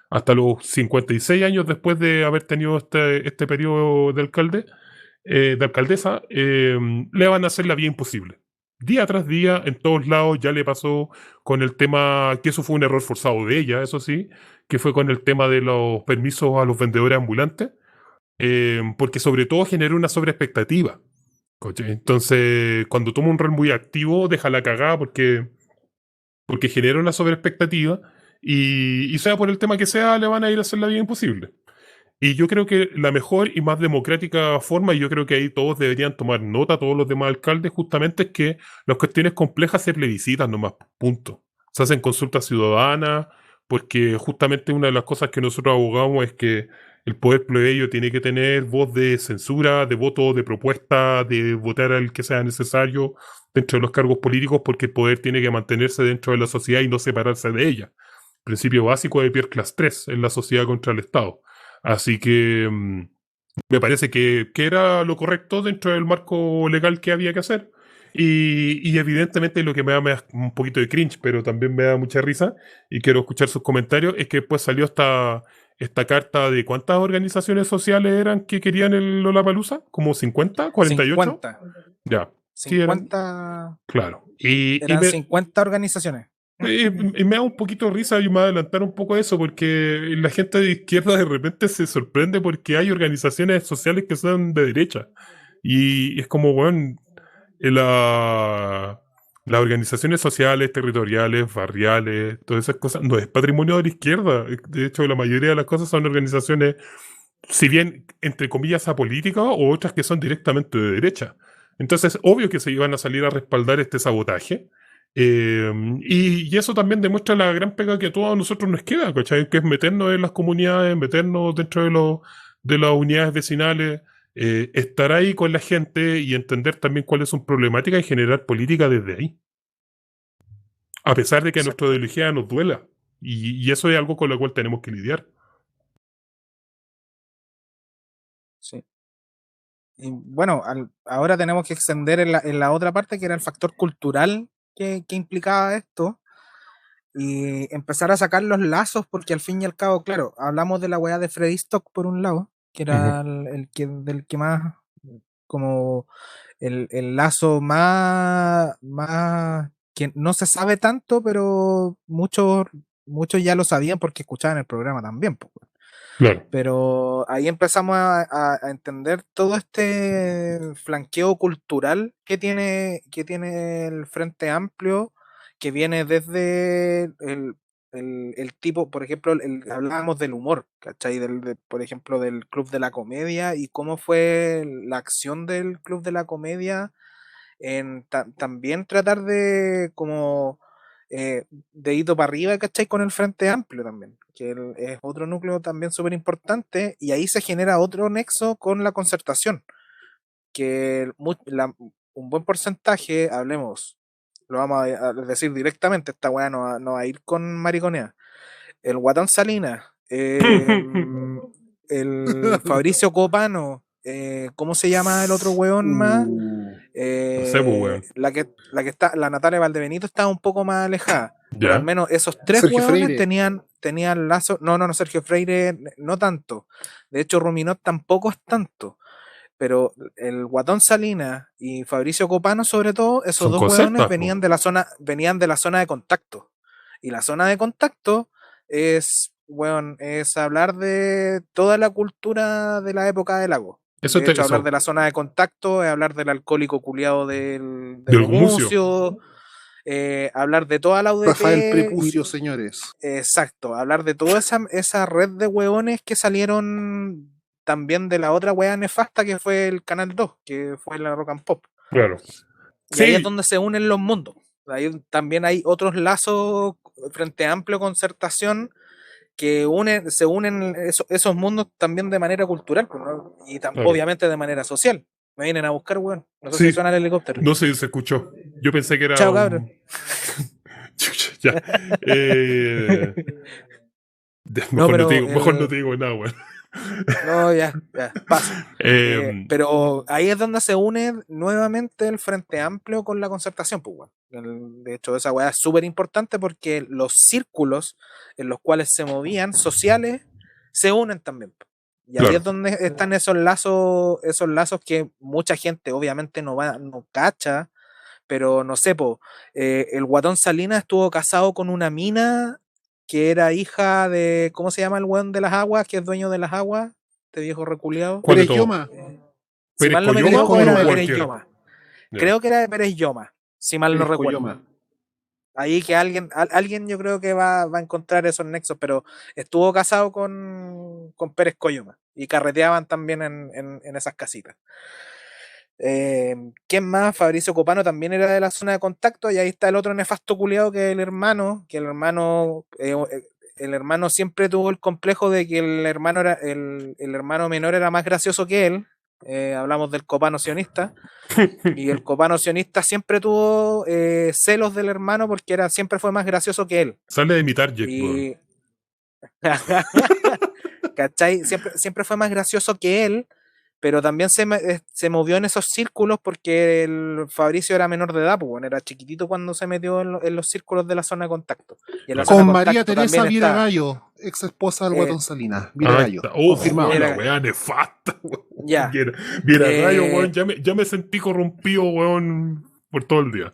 hasta los 56 años después de haber tenido este periodo de alcaldesa, le van a hacer la vida imposible. Día tras día, en todos lados. Ya le pasó con el tema, que eso fue un error forzado de ella, eso sí, que fue con el tema de los permisos a los vendedores ambulantes, porque sobre todo generó una sobreexpectativa. ¿Cachai? Entonces, cuando toma un rol muy activo, deja la cagada porque genera una sobreexpectativa, y sea por el tema que sea, le van a ir a hacer la vida imposible. Y yo creo que la mejor y más democrática forma, y yo creo que ahí todos deberían tomar nota, todos los demás alcaldes, justamente es que las cuestiones complejas se plebiscitan nomás, punto. Se hacen consultas ciudadanas, porque justamente una de las cosas que nosotros abogamos es que el poder plebeyo tiene que tener voz de censura, de voto, de propuesta, de votar al que sea necesario dentro de los cargos políticos, porque el poder tiene que mantenerse dentro de la sociedad y no separarse de ella. Principio básico de Pierre Class 3 en la sociedad contra el Estado. Así que me parece que era lo correcto dentro del marco legal que había que hacer. Y evidentemente lo que me da un poquito de cringe, pero también me da mucha risa, y quiero escuchar sus comentarios, es que después salió esta carta de cuántas organizaciones sociales eran que querían el Lollapalooza, como 50, 48. 50. Ya, sí, eran, 50. claro. Y Eran me, 50 organizaciones. y me da un poquito de risa, y me va a adelantar un poco a eso, porque la gente de izquierda de repente se sorprende porque hay organizaciones sociales que son de derecha. Y es como, bueno, las organizaciones sociales, territoriales, barriales, todas esas cosas, no es patrimonio de la izquierda. De hecho, la mayoría de las cosas son organizaciones, si bien, entre comillas, apolíticas, o otras que son directamente de derecha. Entonces, obvio que se iban a salir a respaldar este sabotaje. Y eso también demuestra la gran pega que a todos nosotros nos queda, ¿cachai? Que es meternos en las comunidades, meternos dentro de las unidades vecinales, estar ahí con la gente y entender también cuáles son problemáticas y generar política desde ahí. A pesar de que a nuestra Exacto. ideología nos duela. Y eso es algo con lo cual tenemos que lidiar. Sí. Y bueno, ahora tenemos que extender en la otra parte, que era el factor cultural que implicaba esto, y empezar a sacar los lazos, porque al fin y al cabo, claro, hablamos de la weá de Freddy Stock por un lado, que Ujú. era del que más, como el lazo más que no se sabe tanto, pero muchos ya lo sabían porque escuchaban el programa también, pues. Claro. Pero ahí empezamos a entender todo este flanqueo cultural que tiene el Frente Amplio, que viene desde el tipo, por ejemplo, hablábamos del humor, ¿cachai? Por ejemplo, del Club de la Comedia, y cómo fue la acción del Club de la Comedia en también tratar de como de hito para arriba, ¿cachai? Con el Frente Amplio también, que es otro núcleo también súper importante, y ahí se genera otro nexo con la concertación, que un buen porcentaje, hablemos, lo vamos a decir directamente, esta weá no va a ir con mariconea. El Guatón Salinas, el Fabricio Copano, ¿cómo se llama el otro weón más? No sé, pues, weón. La Natalia Valdebenito estaba un poco más alejada, pero al Ya. menos esos tres Sergio hueones Freire. tenían lazo. No, Sergio Freire no tanto. De hecho, Ruminot tampoco es tanto. Pero el Guatón Salinas y Fabricio Copano, sobre todo, esos Son dos hueones concertas, pues. venían de la zona de contacto. Y la zona de contacto es hablar de toda la cultura de la época del lago. Eso De hecho, eso, hablar de la zona de contacto es hablar del alcohólico culiado del del Gumucio. Gumucio, hablar de toda la UDT. Rafael Prepucio, señores. Exacto, hablar de toda esa red de hueones que salieron también de la otra hueá nefasta que fue el Canal 2, que fue la Rock and Pop. Claro. Y ahí es Sí, donde se unen los mundos. Ahí también hay otros lazos frente a amplio concertación que se unen esos mundos también de manera cultural, pues, ¿no? Y claro. obviamente de manera social. Me vienen a buscar, weón. No sé Sí. si suena el helicóptero. No sé, se escuchó. Yo pensé que era Chao, cabrón. Chucha, ya. No, Mejor, no pero te digo, mejor no te digo nada, weón. No, ya, pasa. Pero ahí es donde se une nuevamente el Frente Amplio con la concertación, pues, weón. De hecho, esa weá es súper importante porque los círculos en los cuales se movían sociales se unen también, po. Y ahí Claro. es donde están esos lazos que mucha gente obviamente no cacha, pero no sé, po, el Guatón Salinas estuvo casado con una mina que era hija de, ¿cómo se llama el weón de las aguas? Que es dueño de las aguas, este viejo reculeado. ¿Cuál de Pérez todos? Yoma. Si ¿Pérez mal no me Coyoma equivoco, o era Luke de Pérez Walker? Yoma. Ya. Creo que era de Pérez Yoma, si mal no Pérez recuerdo. Coyoma. Ahí que alguien yo creo que va a encontrar esos nexos, pero estuvo casado con Pérez Coyoma y carreteaban también en esas casitas. ¿Quién más? Fabricio Copano también era de la zona de contacto, y ahí está el otro nefasto culiado que el hermano siempre tuvo el complejo de que el hermano menor era más gracioso que él. Hablamos del Copano sionista. Y el Copano sionista siempre tuvo celos del hermano porque siempre fue más gracioso que él. Sale de mi target, weón. Y ¿cachai? Siempre fue más gracioso que él, pero también se movió en esos círculos porque el Fabricio era menor de edad, pues, bueno, era chiquitito cuando se metió en los círculos de la zona de contacto. Y en la zona Con de María contacto Teresa también está- Viragallo, ex esposa del Guatón Salinas. Ahí Viragallo. está. Confirmado. La Mira- weá nefasta, weón. Ya. Viera Eh, rayo, weón. Ya me sentí corrompido, weón, por todo el día.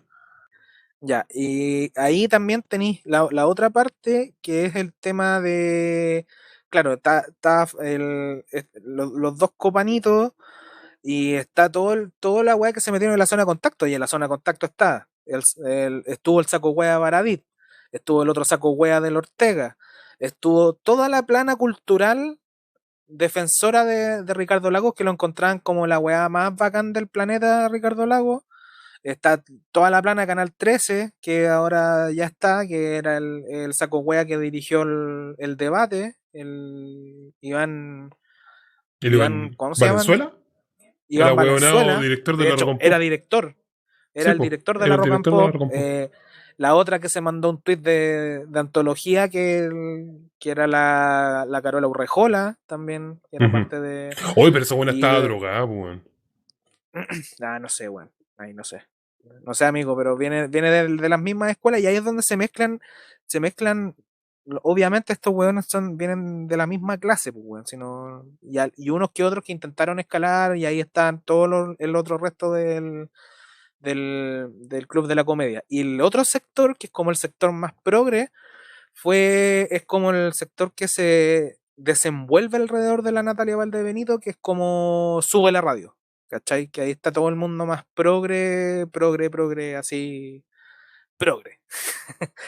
Ya, y ahí también tenéis la otra parte, que es el tema de, claro, está los dos copanitos, y está toda la weá que se metieron en la zona de contacto, y en la zona de contacto estuvo el saco weá Baradit, estuvo el otro saco weá del Ortega, estuvo toda la plana cultural defensora de Ricardo Lagos, que lo encontraban como la weá más bacán del planeta, Ricardo Lagos. Está toda la plana de Canal 13, que ahora ya está, que era el saco wea que dirigió el debate, el Iván, ¿cómo se llama? ¿Valenzuela? Iván Era huevonao Valenzuela. director de De la hecho, Rock and era Pop. director. Era Sí, el po, director de era la el Rock and director de la Pop. Rock and Pop. La otra que se mandó un tuit de antología, que era la Carola Urrejola, también, que era Ujú. parte de... Oye, pero esa buena y estaba de- drogada, weón. no sé, weón. Ahí no sé. No sé, amigo, pero viene de las mismas escuelas, y ahí es donde se mezclan. Obviamente estos weones vienen de la misma clase, pues, weón, y unos que otros que intentaron escalar, y ahí están el otro resto del Club de la Comedia. Y el otro sector, que es como el sector más progre, es como el sector que se desenvuelve alrededor de la Natalia Valdebenito, que es como sube la radio, ¿cachai? Que ahí está todo el mundo más progre, así, progre,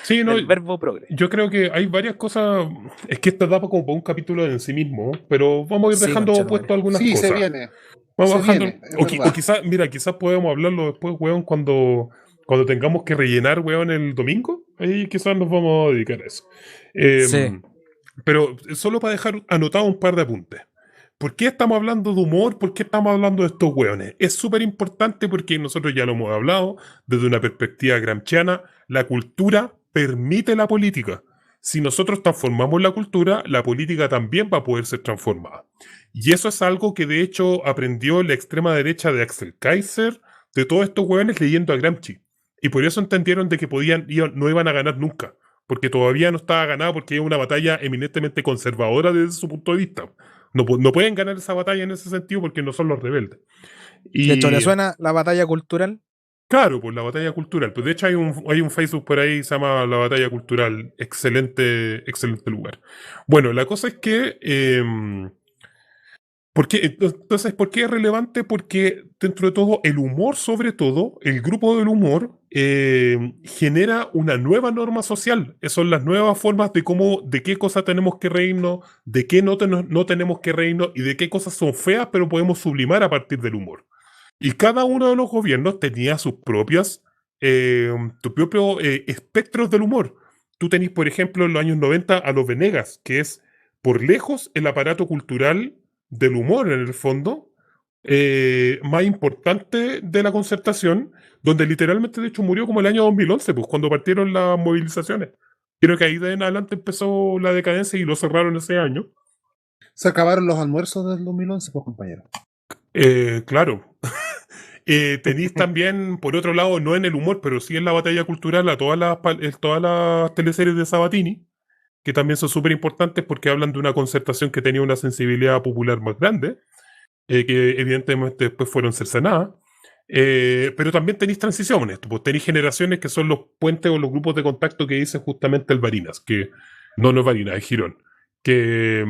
Sí, no, del verbo progre. yo creo que hay varias cosas. Es que esta da como para un capítulo en sí mismo, pero vamos a ir Sí, dejando conchetumare. puesto algunas Sí, cosas. se viene. Vamos Se bajando. viene, es O verdad. quizás, mira, quizás podemos hablarlo después, weón, cuando tengamos que rellenar, weón, el domingo. Ahí quizás nos vamos a dedicar a eso. Sí. Pero solo para dejar anotado un par de apuntes. ¿Por qué estamos hablando de humor? ¿Por qué estamos hablando de estos weones? Es súper importante porque nosotros ya lo hemos hablado desde una perspectiva gramsciana. La cultura permite la política. Si nosotros transformamos la cultura, la política también va a poder ser transformada. Y eso es algo que de hecho aprendió la extrema derecha de Axel Kaiser, de todos estos hueones leyendo a Gramsci. Y por eso entendieron de que no iban a ganar nunca. Porque todavía no estaba ganada, porque es una batalla eminentemente conservadora desde su punto de vista. No pueden ganar esa batalla en ese sentido porque no son los rebeldes. Y De hecho, ¿le suena la batalla cultural? claro, pues la batalla cultural. Pues de hecho hay un Facebook por ahí que se llama La Batalla Cultural. Excelente lugar. Bueno, la cosa es que Entonces, ¿por qué es relevante? Porque dentro de todo, el humor, sobre todo, el grupo del humor, genera una nueva norma social. Esas son las nuevas formas de qué cosas tenemos que reírnos, de qué no tenemos que reírnos y de qué cosas son feas, pero podemos sublimar a partir del humor. Y cada uno de los gobiernos tenía sus propios espectros del humor. Tú tenés, por ejemplo, en los años 90 a los Venegas, que es por lejos el aparato cultural del humor, en el fondo, más importante de la Concertación, donde literalmente, de hecho, murió como el año 2011, pues, cuando partieron las movilizaciones. Creo que ahí de en adelante empezó la decadencia y lo cerraron ese año. Se acabaron los almuerzos del 2011, pues, compañero. Claro. Tenéis también, por otro lado, no en el humor, pero sí en la batalla cultural, a todas las teleseries de Sabatini, que también son súper importantes porque hablan de una concertación que tenía una sensibilidad popular más grande, que evidentemente después fueron cercenadas. Pero también tenéis transiciones, pues tenéis generaciones que son los puentes o los grupos de contacto que dice justamente el Barinas, que no es Barinas, es Girón, que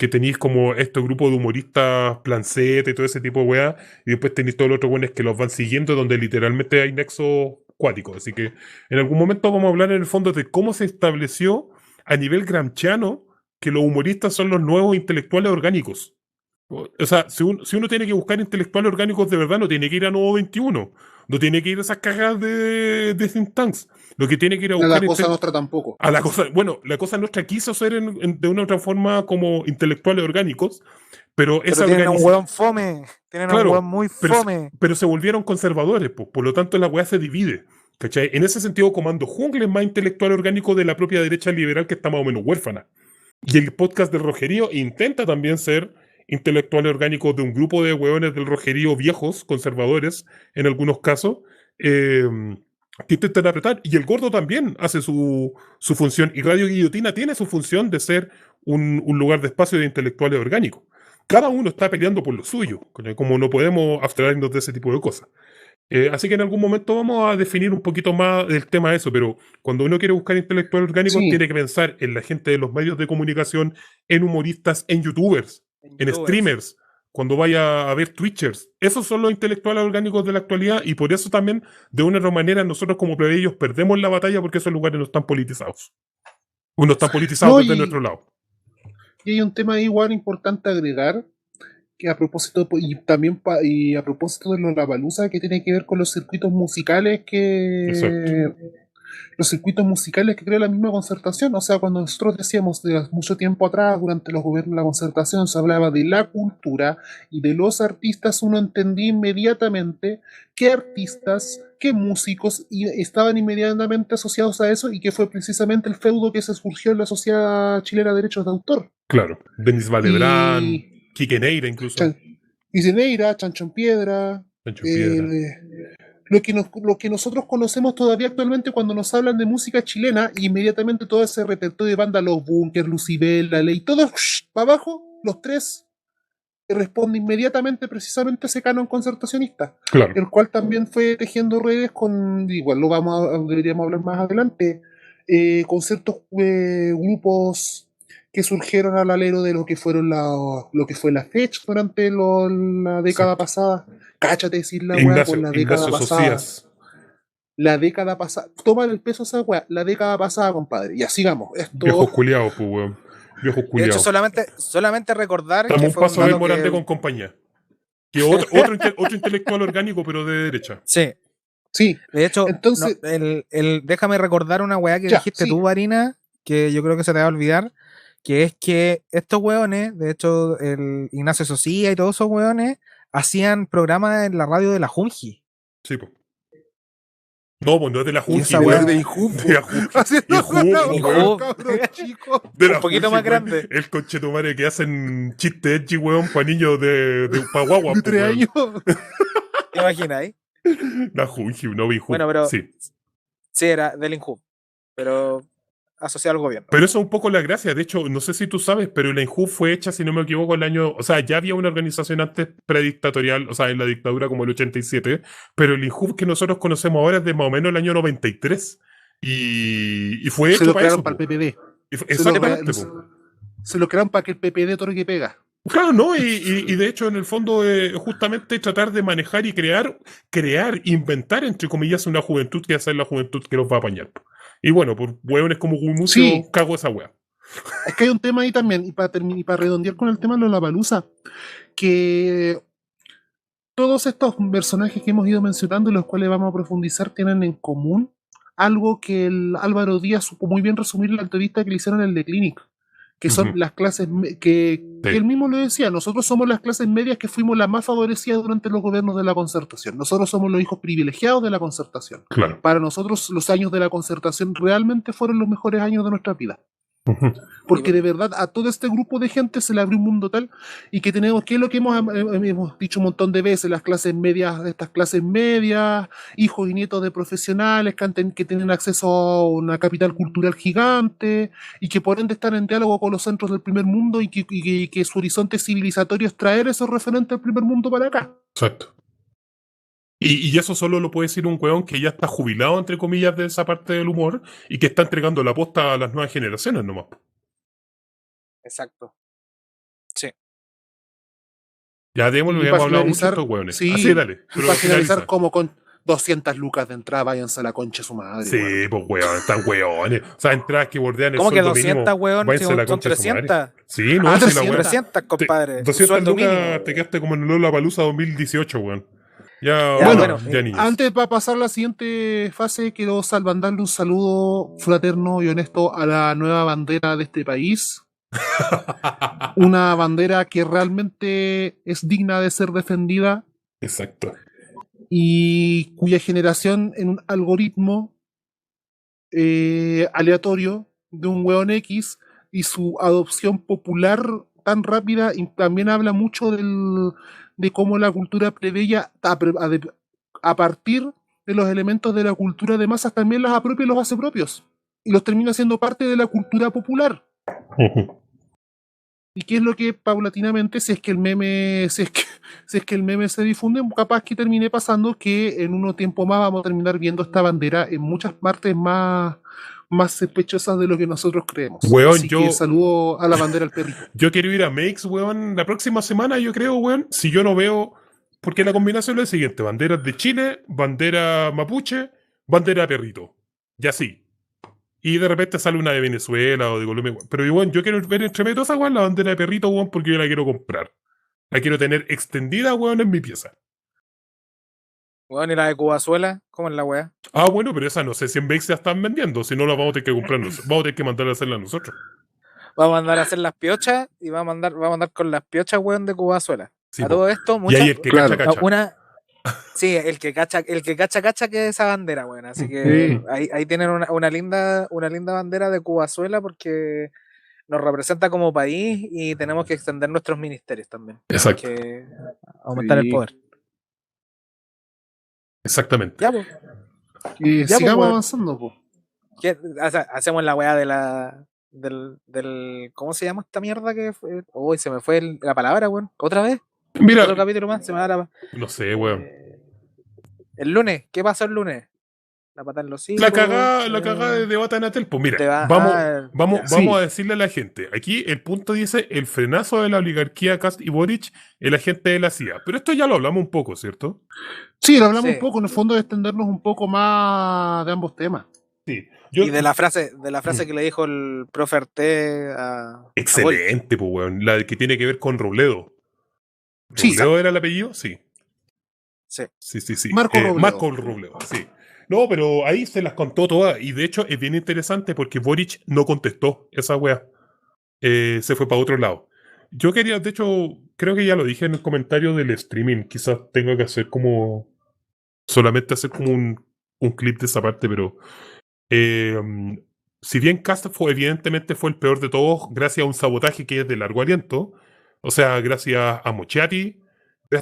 tenéis como este grupo de humoristas Planceta y todo ese tipo de weá, y después tenéis todos los otros buenos que los van siguiendo, donde literalmente hay nexos cuáticos. Así que en algún momento vamos a hablar en el fondo de cómo se estableció a nivel gramsciano que los humoristas son los nuevos intelectuales orgánicos. O sea, si uno tiene que buscar intelectuales orgánicos de verdad, no tiene que ir a Nuevo 21, no tiene que ir a esas cajas de think tanks. Lo que tiene que ir a buscar... La cosa nuestra tampoco. La cosa nuestra quiso ser de una otra forma como intelectuales orgánicos, pero esa tienen un hueón fome, tienen un hueón muy fome. Pero se volvieron conservadores, pues, por lo tanto la weá se divide. ¿Cachai? En ese sentido, Comando Jungle es más intelectual orgánico de la propia derecha liberal que está más o menos huérfana. Y el podcast del Rogerío intenta también ser intelectuales orgánicos de un grupo de hueones del Rogerío viejos, conservadores, en algunos casos, que intentan apretar. Y el Gordo también hace su función. Y Radio Guillotina tiene su función de ser un lugar de espacio de intelectuales orgánicos. Cada uno está peleando por lo suyo, como no podemos abstraernos de ese tipo de cosas. Así que en algún momento vamos a definir un poquito más del tema de eso, pero cuando uno quiere buscar intelectual orgánico, tiene que pensar en la gente de los medios de comunicación, en humoristas, en youtubers, en streamers, cuando vaya a ver twitchers. Esos son los intelectuales orgánicos de la actualidad, y por eso también, de una u otra manera, nosotros como plebeyos perdemos la batalla porque esos lugares no están politizados. No están politizados desde nuestro lado. Y hay un tema igual importante a agregar, que a propósito, y a propósito de Lollapalooza, que tiene que ver con los circuitos musicales los circuitos musicales que crea la misma Concertación. O sea, cuando nosotros decíamos de mucho tiempo atrás, durante los gobiernos de la Concertación, se hablaba de la cultura y de los artistas, uno entendía inmediatamente qué artistas, qué músicos estaban inmediatamente asociados a eso, y que fue precisamente el feudo que se surgió en la Sociedad Chilena de Derechos de Autor. Claro, Denis Valebrán, Quique Neira incluso. Quique Neira, Chancho en Piedra. Lo que nosotros conocemos todavía actualmente cuando nos hablan de música chilena, y inmediatamente todo ese repertorio de banda, Los Bunkers, Lucibel, La Ley, todos para abajo, los tres, responde inmediatamente precisamente a ese canon concertacionista, claro, el cual también fue tejiendo redes igual deberíamos hablar más adelante, con ciertos grupos que surgieron al alero de lo que fue la fecha durante la década pasada. Cáchate decir la weá por la década pasada. La década pasada. Toma el peso esa weá. La década pasada, compadre. Y así vamos. Viejos culiados, pues weón. Viejos culiados. De hecho, solamente recordar que un paso del Morante con compañía. Que otro intelectual orgánico, pero de derecha. Sí. De hecho, entonces, déjame recordar una weá que dijiste tú, Varina, que yo creo que se te va a olvidar, que es que estos weones, de hecho, el Ignacio Socía y todos esos weones, hacían programas en la radio de la Junji. Sí, pues. No, pues no es de la Junji. Esa weá de Injub. Un poquito más grande. El conchetumare que hacen chiste edgy, weón, para niños de Paguagua. De 3 años. ¿Te imaginas? La Junji, no Injub. Bueno, pero sí, era del Injub, pero asociado al gobierno. Pero eso es un poco la gracia. De hecho, no sé si tú sabes, pero la INJUB fue hecha, si no me equivoco, el año... O sea, ya había una organización antes predictatorial, o sea, en la dictadura como el 87, pero el INJUB que nosotros conocemos ahora es de más o menos el año 93. Y fue hecho para eso. Para el PPD. Exactamente. Se lo crearon para que el PPD torque pega. Claro, ¿no? Y de hecho, en el fondo, justamente tratar de manejar y inventar, entre comillas, una juventud que va a ser la juventud que los va a apañar. Y bueno, por hueones como Gumucio, Sí. cago esa wea. Es que hay un tema ahí también, y para redondear con el tema de Lollapalooza, que todos estos personajes que hemos ido mencionando, los cuales vamos a profundizar, tienen en común algo que el Álvaro Díaz supo muy bien resumir en la entrevista que le hicieron en el The Clinic, que son las clases que él mismo lo decía, nosotros somos las clases medias que fuimos las más favorecidas durante los gobiernos de la Concertación. Nosotros somos los hijos privilegiados de la Concertación. Claro. Para nosotros los años de la Concertación realmente fueron los mejores años de nuestra vida. Porque de verdad a todo este grupo de gente se le abrió un mundo tal y que tenemos, que es lo que hemos dicho un montón de veces, las clases medias, estas clases medias, hijos y nietos de profesionales que tienen acceso a una capital cultural gigante y que por ende están en diálogo con los centros del primer mundo y que su horizonte civilizatorio es traer esos referentes del primer mundo para acá. Exacto. Y eso solo lo puede decir un weón que ya está jubilado, entre comillas, de esa parte del humor y que está entregando la posta a las nuevas generaciones nomás. Exacto. Sí. Ya démosle, hemos hablado mucho de estos weones. Sí, así dale. Y para finalizar, como con 200 lucas de entrada, váyanse a la concha de su madre. Sí, weón. pues weón, están weones. O sea, entradas que bordean el ¿Cómo que sueldo 200, mínimo. weón? Váyanse Si a la son concha de su madre. 300. Sí, no, Ah, si la 300. weá. 300, compadre. 200 Sueldo lucas mínimo. te quedaste como en Lollapalooza 2018, weón. Ya, Ya, bueno, bueno, ya niños. Antes de pasar a la siguiente fase, quiero mandarle un saludo fraterno y honesto a la nueva bandera de este país. Una bandera que realmente es digna de ser defendida Exacto. y cuya generación en un algoritmo aleatorio de un weón X y su adopción popular tan rápida y también habla mucho de cómo la cultura plebeya a partir de los elementos de la cultura de masas también las apropia y los hace propios y los termina siendo parte de la cultura popular. ¿Y qué es lo que paulatinamente, si es que el meme se difunde, capaz que termine pasando que en unos tiempo más vamos a terminar viendo esta bandera en muchas partes más sospechosas de lo que nosotros creemos? Weón, Así que saludo a la bandera al perrito. Yo quiero ir a Makes, weón, la próxima semana, yo creo, weón. Si yo no veo. Porque la combinación es la siguiente: banderas de Chile, bandera mapuche, bandera perrito. Y así. Y de repente sale una de Venezuela o de Colombia. Pero igual, yo quiero ver entre medio de esa, weón, la bandera de perrito, weón, porque yo la quiero comprar. La quiero tener extendida, weón, en mi pieza. Weón, ¿y la de Cubazuela? ¿Cómo es la weá? Ah, bueno, pero esa no sé si en Makes se están vendiendo. Si no, la vamos a tener que comprar nosotros. Vamos a tener que mandar a hacerla nosotros. Vamos a mandar a hacer las piochas y vamos a mandar con las piochas, weón, de Cubazuela. Sí, A po. todo esto, Y muchas. ahí el que Claro. cacha. Sí, el que cacha que es esa bandera, weón. Así que ahí tienen una linda bandera de Cubazuela porque nos representa como país y tenemos que extender nuestros ministerios también. Exacto. Hay que aumentar Sí. el poder. Exactamente. Ya, pues. Y Ya, sigamos pues, avanzando, po. Hacemos la weá del ¿cómo se llama esta mierda que fue? Uy, se me fue la palabra, weón. ¿Otra vez? Mira, Otro capítulo más, se me da no sé, weón. el lunes, ¿qué pasó el lunes? La patada en los hijos. La cagada de debate en Atel. Pues mira, vamos a decirle a la gente. Aquí el punto dice: el frenazo de la oligarquía Kast y Boric, el agente de la CIA. Pero esto ya lo hablamos un poco, ¿cierto? Sí, lo hablamos Sí. un poco, en el fondo de extendernos un poco más de ambos temas. Sí. Y de la frase que le dijo el profe Arte a Excelente, pues, weón. La que tiene que ver con Robledo. Sí. ¿Robledo era el apellido? Sí. Sí. Sí. Marco Robledo. Marco Robledo, sí. No, pero ahí se las contó todas. Y de hecho es bien interesante porque Boric no contestó esa wea. Se fue para otro lado. Yo quería, de hecho, creo que ya lo dije en el comentario del streaming. Quizás tenga que hacer como. Solamente hacer como un clip de esa parte, pero. Si bien Kast evidentemente fue el peor de todos, gracias a un sabotaje que es de largo aliento. O sea, gracias a Mochati.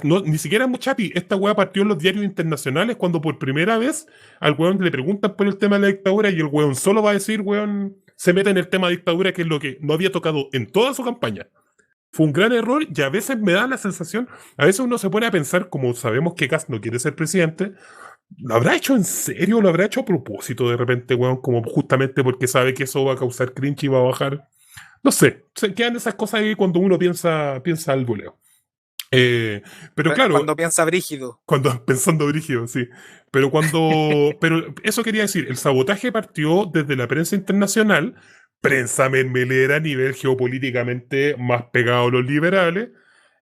No, ni siquiera Mochati. Esta weá partió en los diarios internacionales cuando por primera vez al weón le preguntan por el tema de la dictadura y el weón solo va a decir, weón, se mete en el tema de dictadura, que es lo que no había tocado en toda su campaña. Fue un gran error y a veces me da la sensación, a veces uno se pone a pensar, como sabemos que Kast no quiere ser presidente, ¿lo habrá hecho en serio? ¿Lo habrá hecho a propósito de repente, weón? Como justamente porque sabe que eso va a causar cringe y va a bajar. No sé, se quedan esas cosas ahí cuando uno piensa al voleo. Pero claro, Cuando piensa brígido. cuando pensando brígido, sí. Pero pero eso quería decir, el sabotaje partió desde la prensa internacional, prensa mermelera a nivel geopolíticamente más pegado a los liberales,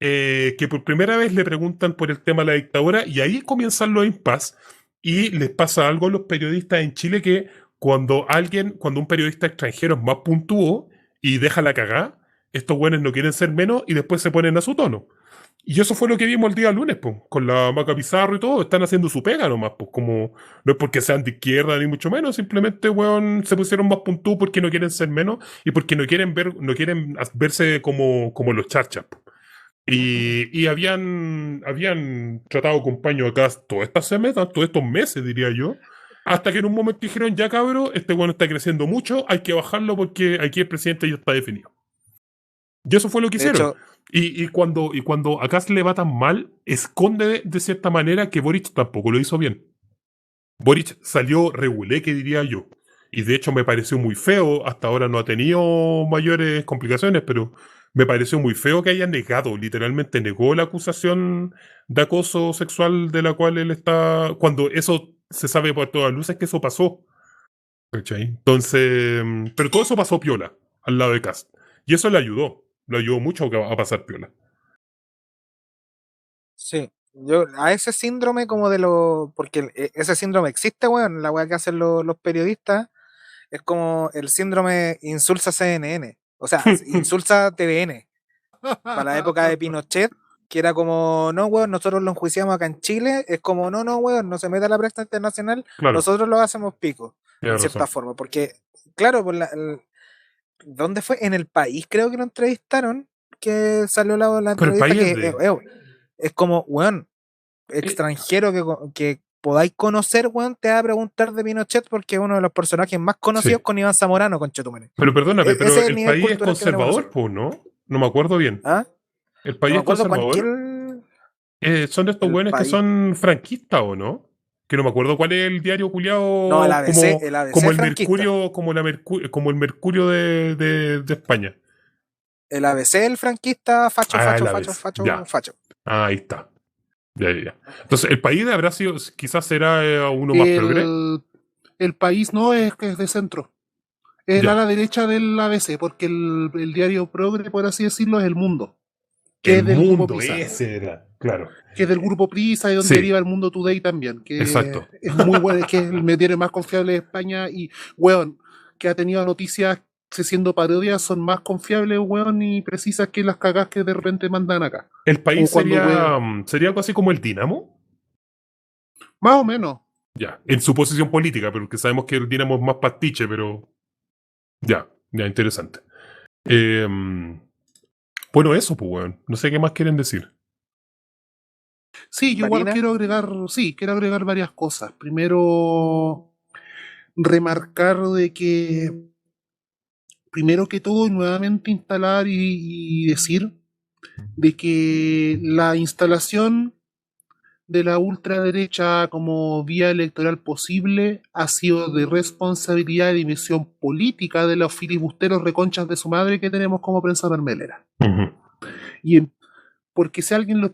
que por primera vez le preguntan por el tema de la dictadura y ahí comienzan los impas y les pasa algo a los periodistas en Chile que cuando un periodista extranjero es más puntúo y deja la cagada, estos güeyes no quieren ser menos y después se ponen a su tono. Y eso fue lo que vimos el día lunes, pues, con la Maca Pizarro y todo, están haciendo su pega nomás, pues, como, no es porque sean de izquierda ni mucho menos, simplemente, weón, se pusieron más puntú porque no quieren ser menos y porque no quieren verse como los charchas, pues. Y habían tratado con paño acá todas estas semanas, todos estos meses, diría yo, hasta que en un momento dijeron, ya cabrón, este weón está creciendo mucho, hay que bajarlo porque aquí el presidente ya está definido. Y eso fue lo que De hicieron. hecho, Y cuando acá se le va tan mal, esconde de cierta manera que Boric tampoco lo hizo bien. Boric salió regulé, diría yo. Y de hecho me pareció muy feo, hasta ahora no ha tenido mayores complicaciones, pero me pareció muy feo que haya negado, literalmente negó la acusación de acoso sexual de la cual él está, cuando eso se sabe por todas luces que eso pasó. ¿Cachai? Entonces, pero todo eso pasó piola, al lado de Kast. Y eso le ayudó mucho a pasar piola. sí. Yo, a ese síndrome como de lo. Porque ese síndrome existe, weón. La weá que hacen los periodistas es como el síndrome Insulsa CNN. O sea, Insulsa TVN. Para la época de Pinochet, que era como, no, weón, nosotros lo enjuiciamos acá en Chile. Es como, no, weón, no se meta a la prensa internacional. Claro, Nosotros lo hacemos pico. En tienes cierta razón. forma. Porque, claro, ¿dónde fue? En El País creo que lo entrevistaron. Que salió la Pero el entrevista país que es como, weón, extranjero que podáis conocer, weón, te va a preguntar de Pinochet porque es uno de los personajes más conocidos Sí. con Iván Zamorano, con Chetumene. Pero perdóname, pero Ese es el el nivel país es cultural que tenemos conservador, nosotros. pues, ¿no? No me acuerdo bien. ¿Ah? ¿El No país me es acuerdo conservador? Son estos el buenos que país. son franquistas, ¿o no? Que no me acuerdo cuál es el diario No, el culiao ABC, el ABC el franquista. Mercurio, como el Mercurio de España. El ABC, el franquista, facho, Ah, facho, el facho, ABC. facho, Ya. facho. Ahí está. Ya. Entonces, ¿el país habrá sido, quizás será uno más progre? El país no es que es de centro. Es a Ya. la derecha del ABC, porque el diario progre, por así decirlo, es El Mundo, que El es del grupo mundo, Prisa. ese era. Claro. Que es del grupo Prisa y donde Sí, deriva El Mundo Today también, que exacto. es muy bueno, es que es el medio más confiable de España y, weón, que ha tenido noticias siendo parodias, son más confiables, weón, y precisas que las cagas que de repente mandan acá. ¿El país Como cuando, sería, weón, sería algo así como el Dinamo? más o menos. Ya, en su posición política, pero que sabemos que el Dinamo es más pastiche, pero ya, interesante. Bueno, eso, pues, weón. No sé qué más quieren decir. Sí, yo igual Marina, quiero agregar varias cosas. Primero, remarcar de que, primero que todo, nuevamente instalar y decir de que la instalación de la ultraderecha como vía electoral posible ha sido de responsabilidad y misión política de los filibusteros reconchas de su madre que tenemos como prensa mermelera. Ujú. Y porque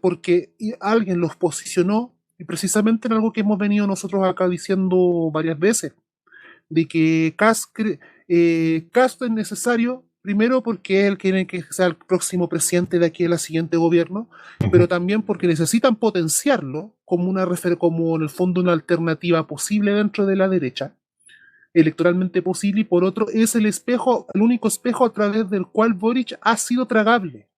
porque alguien los posicionó, y precisamente en algo que hemos venido nosotros acá diciendo varias veces, de que Castro es necesario, primero porque él quiere que sea el próximo presidente de aquí de la siguiente gobierno, pero también porque necesitan potenciarlo como como en el fondo una alternativa posible dentro de la derecha, electoralmente posible, y por otro es el único espejo a través del cual Boric ha sido tragable.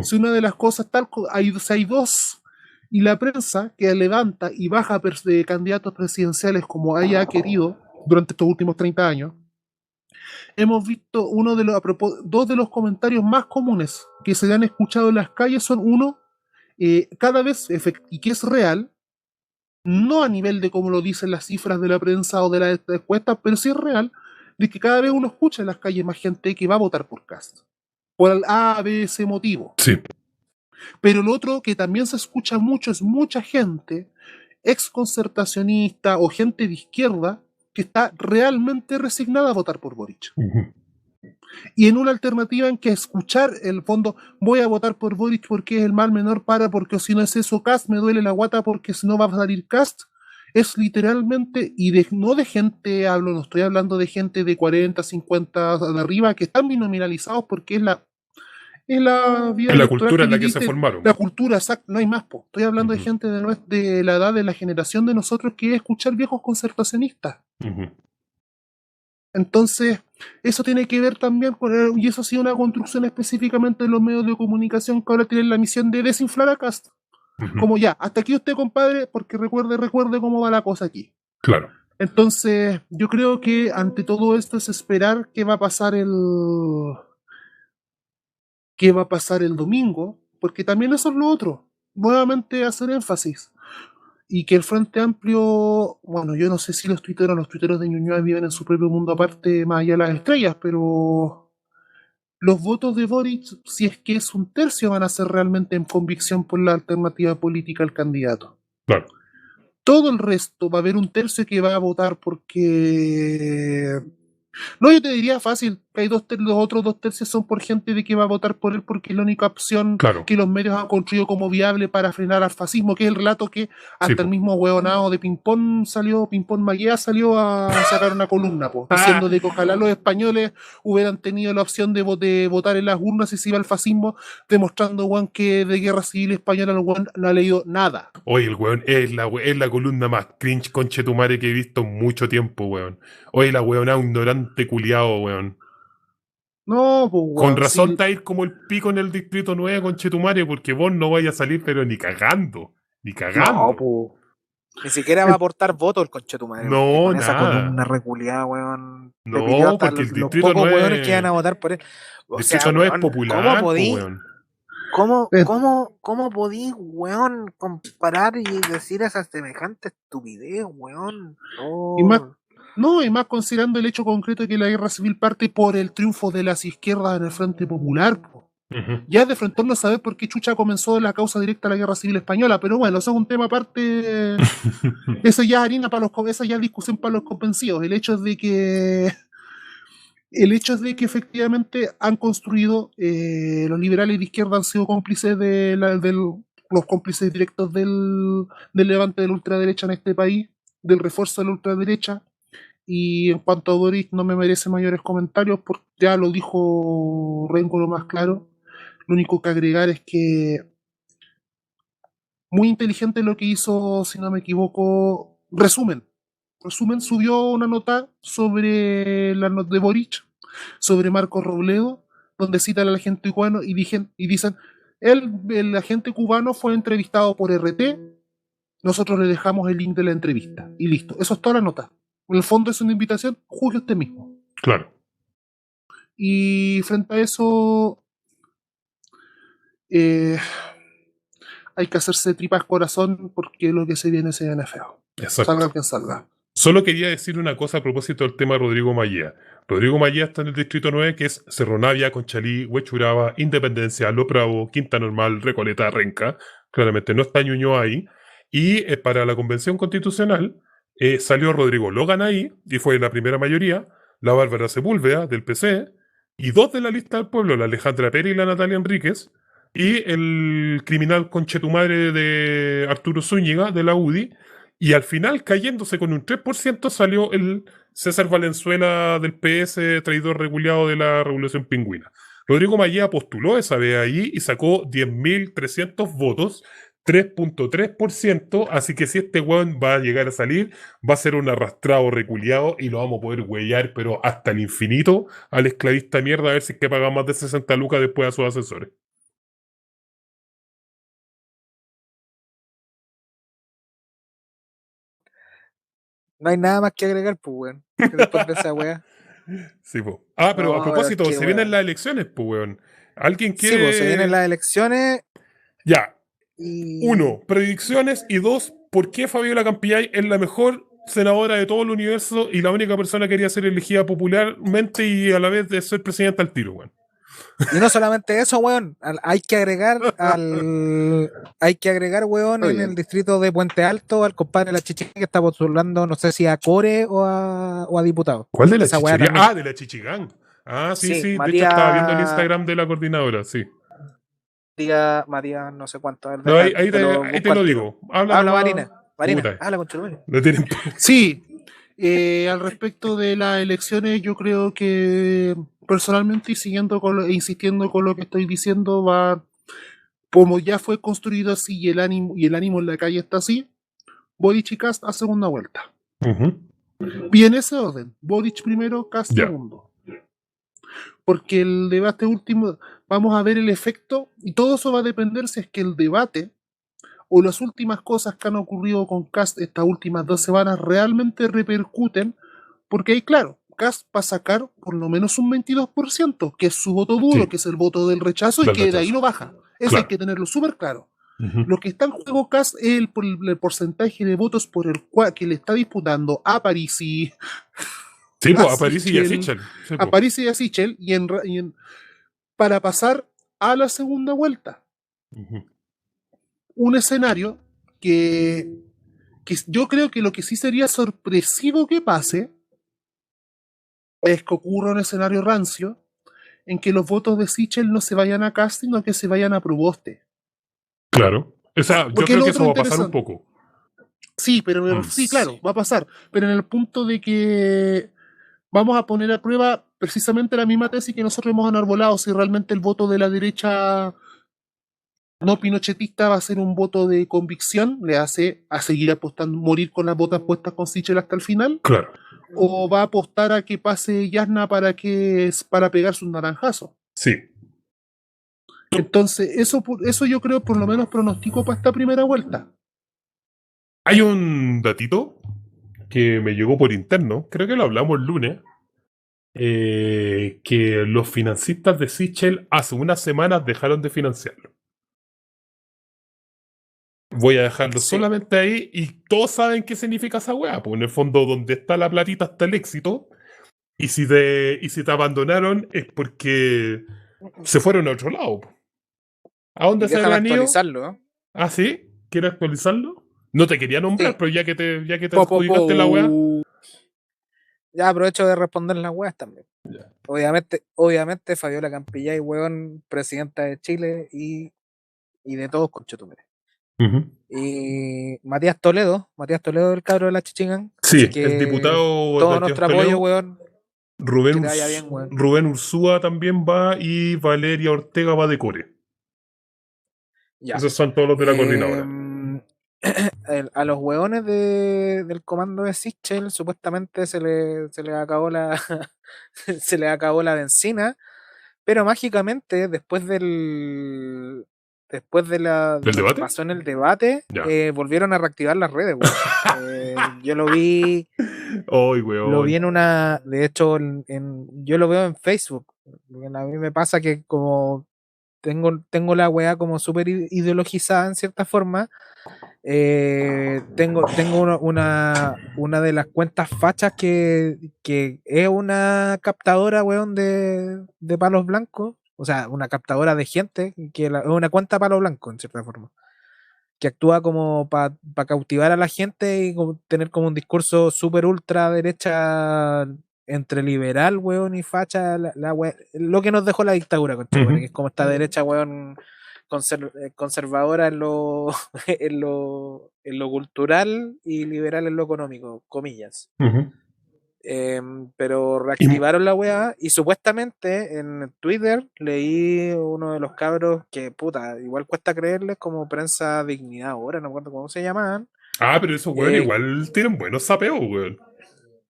Si una de las cosas hay dos, y la prensa que levanta y baja de candidatos presidenciales como haya querido durante estos últimos 30 años, hemos visto dos de los comentarios más comunes que se han escuchado en las calles son cada vez, y que es real, no a nivel de como lo dicen las cifras de la prensa o de las encuestas, pero sí es real, de que cada vez uno escucha en las calles más gente que va a votar por Kast, por el A, B, C motivo. Sí. Pero lo otro que también se escucha mucho es mucha gente exconcertacionista o gente de izquierda que está realmente resignada a votar por Boric. Ujú. Y en una alternativa en que escuchar el fondo, voy a votar por Boric porque es el mal menor porque si no es eso Cast, me duele la guata porque si no va a salir Cast, es literalmente, no de gente no estoy hablando de gente de 40, 50 de arriba que están binominalizados porque es la vía En la electoral cultura en la que se viviste, formaron. la cultura, exacto, no hay más, po. Estoy hablando de gente de la edad de la generación de nosotros que es escuchar viejos concertacionistas. Entonces, eso tiene que ver también con y eso ha sido una construcción específicamente de los medios de comunicación que ahora tienen la misión de desinflar a Cast. Como ya, hasta aquí usted, compadre, porque recuerde cómo va la cosa aquí. Claro. Entonces, yo creo que ante todo esto es esperar qué va a pasar el domingo, porque también eso es lo otro. Nuevamente hacer énfasis. Y que el Frente Amplio, bueno, yo no sé si los tuiteros de Ñuñoa viven en su propio mundo aparte, más allá de las estrellas, pero los votos de Boric, si es que es un tercio, van a ser realmente en convicción por la alternativa política al candidato. Claro. Todo el resto va a haber un tercio que va a votar porque... No, yo te diría fácil, que hay los otros 2 tercios son por gente de que va a votar por él porque es la única opción que los medios han construido como viable para frenar al fascismo, que es el relato que hasta el mismo hueonado de Pimpón Maguea salió a sacar una columna, diciendo de que ojalá los españoles hubieran tenido la opción de votar en las urnas y se iba al fascismo, demostrando, weón, que de guerra civil española el weón no ha leído nada. Oye, el weón es la columna más cringe conchetumare que he visto en mucho tiempo, weón. Oye, la weona ignorante culiao, weón. No, pues weón. Con razón está ir como el pico en el distrito 9, conchetumare, porque vos no vaya a salir, pero ni cagando. Ni cagando. No, pues. Ni siquiera va a aportar votos el conchetumadre. No, con nada. esa columna reculeada, weón. No, porque el los distrito pocos 9... weones que van a votar por él. El distrito 9 es popular, weón. ¿Cómo podí, weón, comparar y decir esa semejante estupidez, weón? Y más considerando el hecho concreto de que la guerra civil parte por el triunfo de las izquierdas en el Frente Popular. Ya es de frente no saber por qué chucha comenzó la causa directa de la guerra civil española, pero bueno, eso es un tema aparte. Eso ya es harina para esa ya es discusión para los convencidos. El hecho es de que efectivamente han construido, los liberales de izquierda han sido cómplices los cómplices directos del levante de la ultraderecha en este país, del refuerzo de la ultraderecha. Y en cuanto a Boric, no me merece mayores comentarios, porque ya lo dijo Rengo lo más claro. Lo único que agregar es que muy inteligente lo que hizo, si no me equivoco, Resumen subió una nota sobre la nota de Boric, sobre Marco Robledo, donde citan al agente cubano y dicen, el agente cubano fue entrevistado por RT, nosotros le dejamos el link de la entrevista, y listo, eso es toda la nota. En el fondo es una invitación, juzgue usted mismo. Claro. Y frente a eso, hay que hacerse tripas corazón porque lo que se viene feo. Exacto. Salga quien salga. Solo quería decir una cosa a propósito del tema de Rodrigo Maguía. Rodrigo Maguía está en el distrito 9, que es Cerro Navia, Conchalí, Huechuraba, Independencia, Lo Bravo, Quinta Normal, Recoleta, Renca. Claramente no está Ñuñoa ahí. Y para la convención constitucional salió Rodrigo Logan ahí, y fue la primera mayoría, la Bárbara Sepúlveda, del PC, y 2 de la lista del pueblo, la Alejandra Pérez y la Natalia Enríquez, y el criminal conchetumadre de Arturo Zúñiga, de la UDI, y al final, cayéndose con un 3%, salió el César Valenzuela del PS, traidor reculeado de la Revolución Pingüina. Rodrigo Maguía postuló esa vez ahí y sacó 10.300 votos, 3.3%, así que si este weón va a llegar a salir, va a ser un arrastrado reculeado y lo vamos a poder huellar, pero hasta el infinito, al esclavista mierda, a ver si es que paga más de 60 lucas después a sus asesores. No hay nada más que agregar, pues, weón. Después de esa weá. Sí, pues. Pero a propósito, se vienen las elecciones, pues, weón. ¿Alguien quiere...? Sí, pues, se vienen las elecciones. Ya. 1, predicciones, y 2, ¿por qué Fabiola Campillay es la mejor senadora de todo el universo y la única persona que quería ser elegida popularmente y a la vez de ser presidenta al tiro, weón? Y no solamente eso, weón, hay que agregar, weón, en el distrito de Puente Alto al compadre de la Chichigán que está postulando, no sé si a Core o a diputado. ¿Cuál de la Chichigán? De la Chichigán. Ah, sí, Sí, sí. De hecho, estaba viendo el Matías, Instagram de la coordinadora, sí. Matías, no sé cuánto, a ver, No, ahí te lo ahí busco te al lo tiro. digo. Habla Habla nomás. Marina, Puta. habla con Chulumare. No tienen... Sí, al respecto de las elecciones, yo creo que personalmente y siguiendo insistiendo con lo que estoy diciendo, va, como ya fue construido así y el ánimo en la calle está así, Boric y Kast a segunda vuelta. Ujú. Y en ese orden, Boric primero, Kast Ya. segundo. Porque el debate último, vamos a ver el efecto, y todo eso va a depender si es que el debate o las últimas cosas que han ocurrido con Kast estas últimas 2 semanas realmente repercuten, porque ahí, claro, Kast va a sacar por lo menos un 22%, que es su voto duro, Sí, que es el voto del rechazo, y del que de ahí rechazo. no baja. Eso hay Claro. que tenerlo súper claro. Ujú. Lo que está en juego Kast es el porcentaje de votos por el cual que le está disputando a Parisi, Sí, a pues, a París y a Sichel, Sichel. Sí, a pues. Parisi y a Sichel, para pasar a la segunda vuelta. Ujú. Un escenario que yo creo que lo que sí sería sorpresivo que pase es que ocurra un escenario rancio en que los votos de Sichel no se vayan a Kast, sino que se vayan a Proboste. Claro. O sea, yo Porque creo lo que otro eso va a pasar un interesante. poco. Sí, pero sí, claro, Sí. va a pasar. Pero en el punto de que vamos a poner a prueba precisamente la misma tesis que nosotros hemos enarbolado, si realmente el voto de la derecha no pinochetista va a ser un voto de convicción, le hace a seguir apostando, morir con las botas puestas con Sichel hasta el final, Claro. o va a apostar a que pase Yasna para pegarse un naranjazo. Sí. Entonces, eso yo creo por lo menos pronostico para esta primera vuelta. Hay un datito que me llegó por interno, creo que lo hablamos el lunes, que los financistas de Sichel hace unas semanas dejaron de financiarlo. Voy a dejarlo Sí, solamente ahí y todos saben qué significa esa weá. Pues en el fondo, donde está la platita está el éxito. Y si te abandonaron es porque se fueron a otro lado. Po. ¿A dónde y se déjame habían ido? actualizarlo, ¿eh? ¿Ah, sí? ¿Quieres actualizarlo? No te quería nombrar, Sí, pero ya que te adjudicaste la weá. ya aprovecho de responder las weas también. Ya. Obviamente, Fabiola Campillay, weón, presidenta de Chile y de todos, conchetumare. Ujú. Y Matías Toledo, el cabro de la Chichingan. Así Sí, el que diputado todo Matías nuestro apoyo, Toledo, weón. Que te vaya bien, weón. Rubén Ursúa también va y Valeria Ortega va de core. Ya. Esos son todos los de la coordinadora. Em, a los weones del comando de Sichel supuestamente se le acabó se le acabó la benzina, pero mágicamente de ¿Del lo que debate? pasó en el debate, Ya. volvieron a reactivar las redes, weón. Yo lo vi Ay, Lo vi weón. en una, de hecho, yo lo veo en Facebook. Porque a mí me pasa que como tengo la weá como súper ideologizada en cierta forma, tengo una de las cuentas fachas que es una captadora, weón, de palos blancos, o sea, una captadora de gente, es una cuenta palo blanco, en cierta forma, que actúa como para cautivar a la gente y tener como un discurso súper ultra derecha entre liberal, weón, y facha, lo que nos dejó la dictadura, conchetumare, que es Ujú. como esta derecha, weón, conservadora en lo, en lo cultural y liberal en lo económico, comillas. Ujú. Pero Y reactivaron la weá y supuestamente en Twitter leí uno de los cabros que, puta, igual cuesta creerles como Prensa Dignidad ahora, no me acuerdo cómo se llamaban. pero esos weón eh, igual tienen buenos sapeos, weón.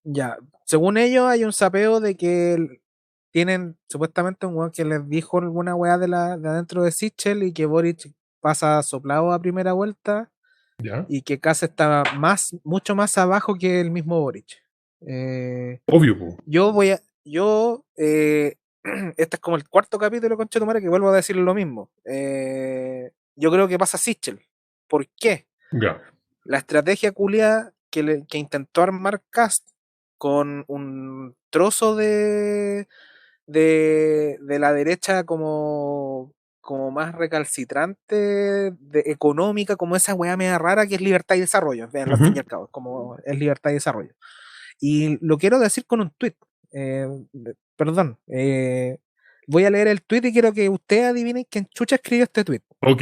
ya, según ellos hay un sapeo de que tienen supuestamente un weón que les dijo alguna weá de adentro de Sichel y que Boric pasa soplado a primera vuelta Ya. y que Kast está mucho más abajo que el mismo Boric. Obvio, po. Este es como el cuarto capítulo, con Chetumare, que vuelvo a decir lo mismo. Yo creo que pasa Sichel. ¿Por qué? Ya. La estrategia culia que intentó armar Kast con un trozo de la derecha como más recalcitrante, económica, como esa weá media rara que es libertad y desarrollo, al fin y Ujú. al cabo, como es libertad y desarrollo. Y lo quiero decir con un tweet. perdón, voy a leer el tweet y quiero que ustedes adivinen quién chucha escribió este tweet. Ok.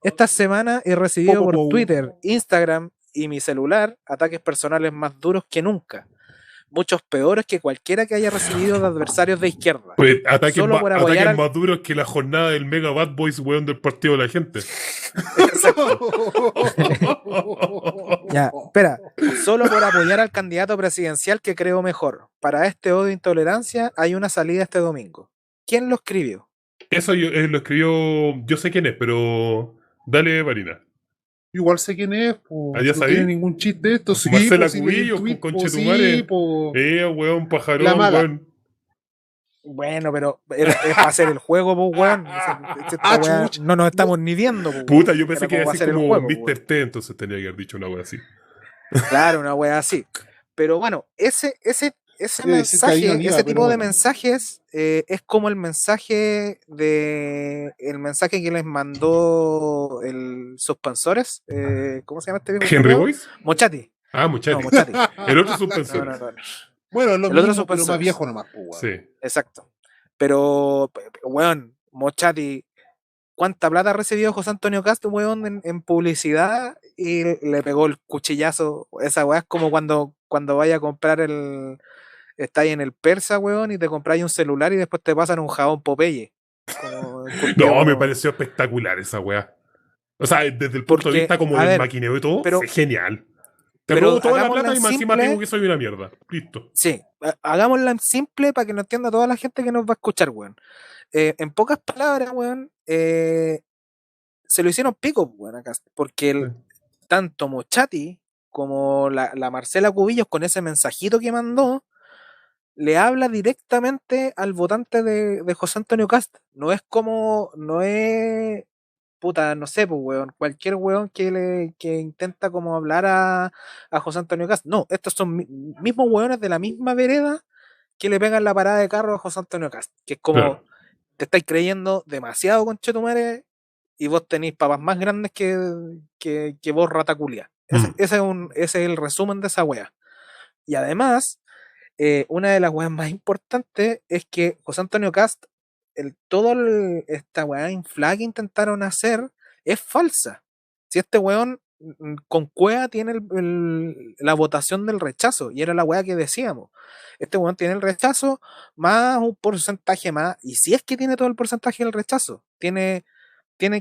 Esta semana he recibido por Po. Twitter, Instagram y mi celular ataques personales más duros que nunca. Muchos peores que cualquiera que haya recibido de adversarios de izquierda. Pues ataques, Solo por apoyar ataques más duros que la jornada del Mega Bad Boys, weón, del partido de la gente. Ya, espera. Solo por apoyar al candidato presidencial que creo mejor. Para este odio e intolerancia hay una salida este domingo. ¿Quién lo escribió? Eso lo escribió, yo sé quién es, pero dale, Marina. Igual sé quién es, po. ¿Ah, ya No sabí? tiene ningún chiste esto. Sí, Marcela po, sí leí el Cubillos, tweet, con po, conchetumare. sí, po. Weón, La pajarón, maga. weón. Bueno, pero es para hacer el juego, pues, weón. Esta weá chucha. no nos estamos ni viendo, pues, Puta, weón. yo pensé Era que iba a como decir hacer el como juego, Mr. weón. T, entonces tenía que haber dicho una wea así. Claro, una wea así. Pero bueno, ese decir que ahí no mensaje, iba, ese pero tipo de bueno. mensajes es como el mensaje que les mandó el Suspensores. ¿Cómo se llama este viejo? ¿Henry culiao? Boyce? Mochati. Ah, No, muchachos. Mochati. El otro No, suspensor. no. Bueno, es lo El otro mismo, pero más Suspensores. viejo nomás, po, weón. Sí. Exacto. Pero, weón, Mochati, ¿cuánta plata ha recibido José Antonio Castro, weón, en publicidad? Y le pegó el cuchillazo. Esa weá es como cuando vaya a comprar está ahí en el Persa, weón, y te compráis un celular y después te pasan un jabón Popeye. Como el No, culiao. me pareció espectacular esa wea. O sea, desde el punto de Porque, vista como a del ver, maquineo y todo, pero- fue genial. Te pero robo toda la hagámosla plata y más encima simple. digo que soy una mierda. Listo. Sí, hagámosla en simple para que lo entienda toda la gente que nos va a escuchar, weón. En pocas palabras, weón, se lo hicieron pico, weón, acá. Porque Sí. tanto Mochati como la Marcela Cubillos con ese mensajito que mandó, le habla directamente al votante de José Antonio Cast. No es, puta, no sé, pues, weón, cualquier weón que intenta como hablar a José Antonio Cast. No, estos son mismos weones de la misma vereda que le pegan la parada de carro a José Antonio Cast. Que es como, Claro. te estáis creyendo demasiado, conchetumare, y vos tenéis papas más grandes que vos, rata culia. Ese es el resumen de esa wea. Y además, una de las weas más importantes es que José Antonio Cast, esta wea inflada que intentaron hacer es falsa. Si este weón con cueva tiene la votación del rechazo, y era la wea que decíamos. Este weón tiene el rechazo más un porcentaje más, y si es que tiene todo el porcentaje del rechazo, tienen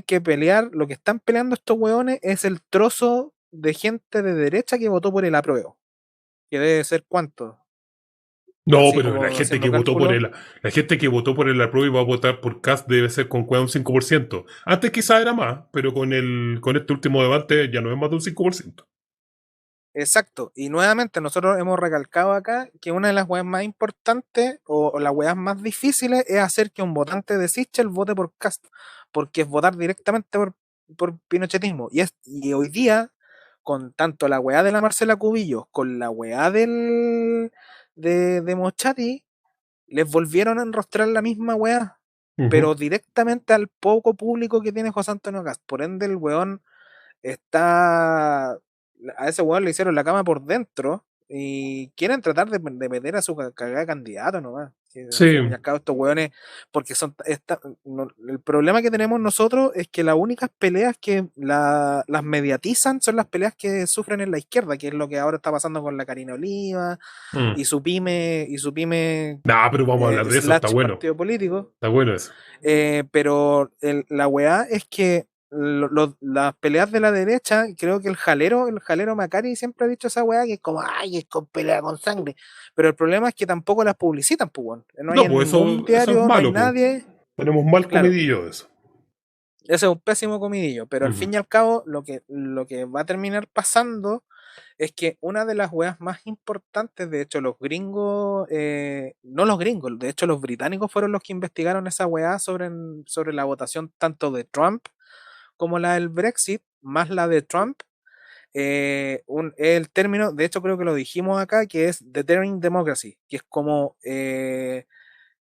que pelear, lo que están peleando estos weones es el trozo de gente de derecha que votó por el apruebo. Que debe ser ¿cuánto? No, Así pero como la gente haciendo que votó por cálculo. la gente que votó por el apruebo y va a votar por Cast debe ser con cueva un 5%. Antes quizás era más, pero con este último debate ya no es más de un 5%. Exacto. Y nuevamente nosotros hemos recalcado acá que una de las weas más importantes o las weas más difíciles es hacer que un votante de Sichel vote por Cast, porque es votar directamente por pinochetismo. Y hoy día, con tanto la wea de la Marcela Cubillos, con la wea de Mochati, les volvieron a enrostrar la misma wea, pero directamente al poco público que tiene José Antonio Cast. Por ende, el weón está. A ese weón le hicieron la cama por dentro y quieren tratar de meter a su cagada candidato nomás. Al Sí. fin y al cabo, estos weones, porque el problema que tenemos nosotros es que las únicas peleas que las mediatizan son las peleas que sufren en la izquierda, que es lo que ahora está pasando con la Karina Oliva y su pyme, Nah, pero vamos a hablar de eso, está bueno. partido político. Está bueno eso. Pero la weá es que las peleas de la derecha, creo que el jalero Macari siempre ha dicho esa weá que es como, ay, es con pelea con sangre. Pero el problema es que tampoco las publicitan, pues, weón. No hay No, en pues ningún eso diario, es malo, no hay pues. nadie. Tenemos mal Claro. comidillo de eso. Ese es un pésimo comidillo. Pero al fin y al cabo, lo que va a terminar pasando es que una de las weas más importantes, de hecho, los gringos, no los gringos, de hecho, los británicos fueron los que investigaron esa wea sobre la votación tanto de Trump como la del Brexit, más la de Trump. El término, de hecho, creo que lo dijimos acá, que es deterring democracy, que es como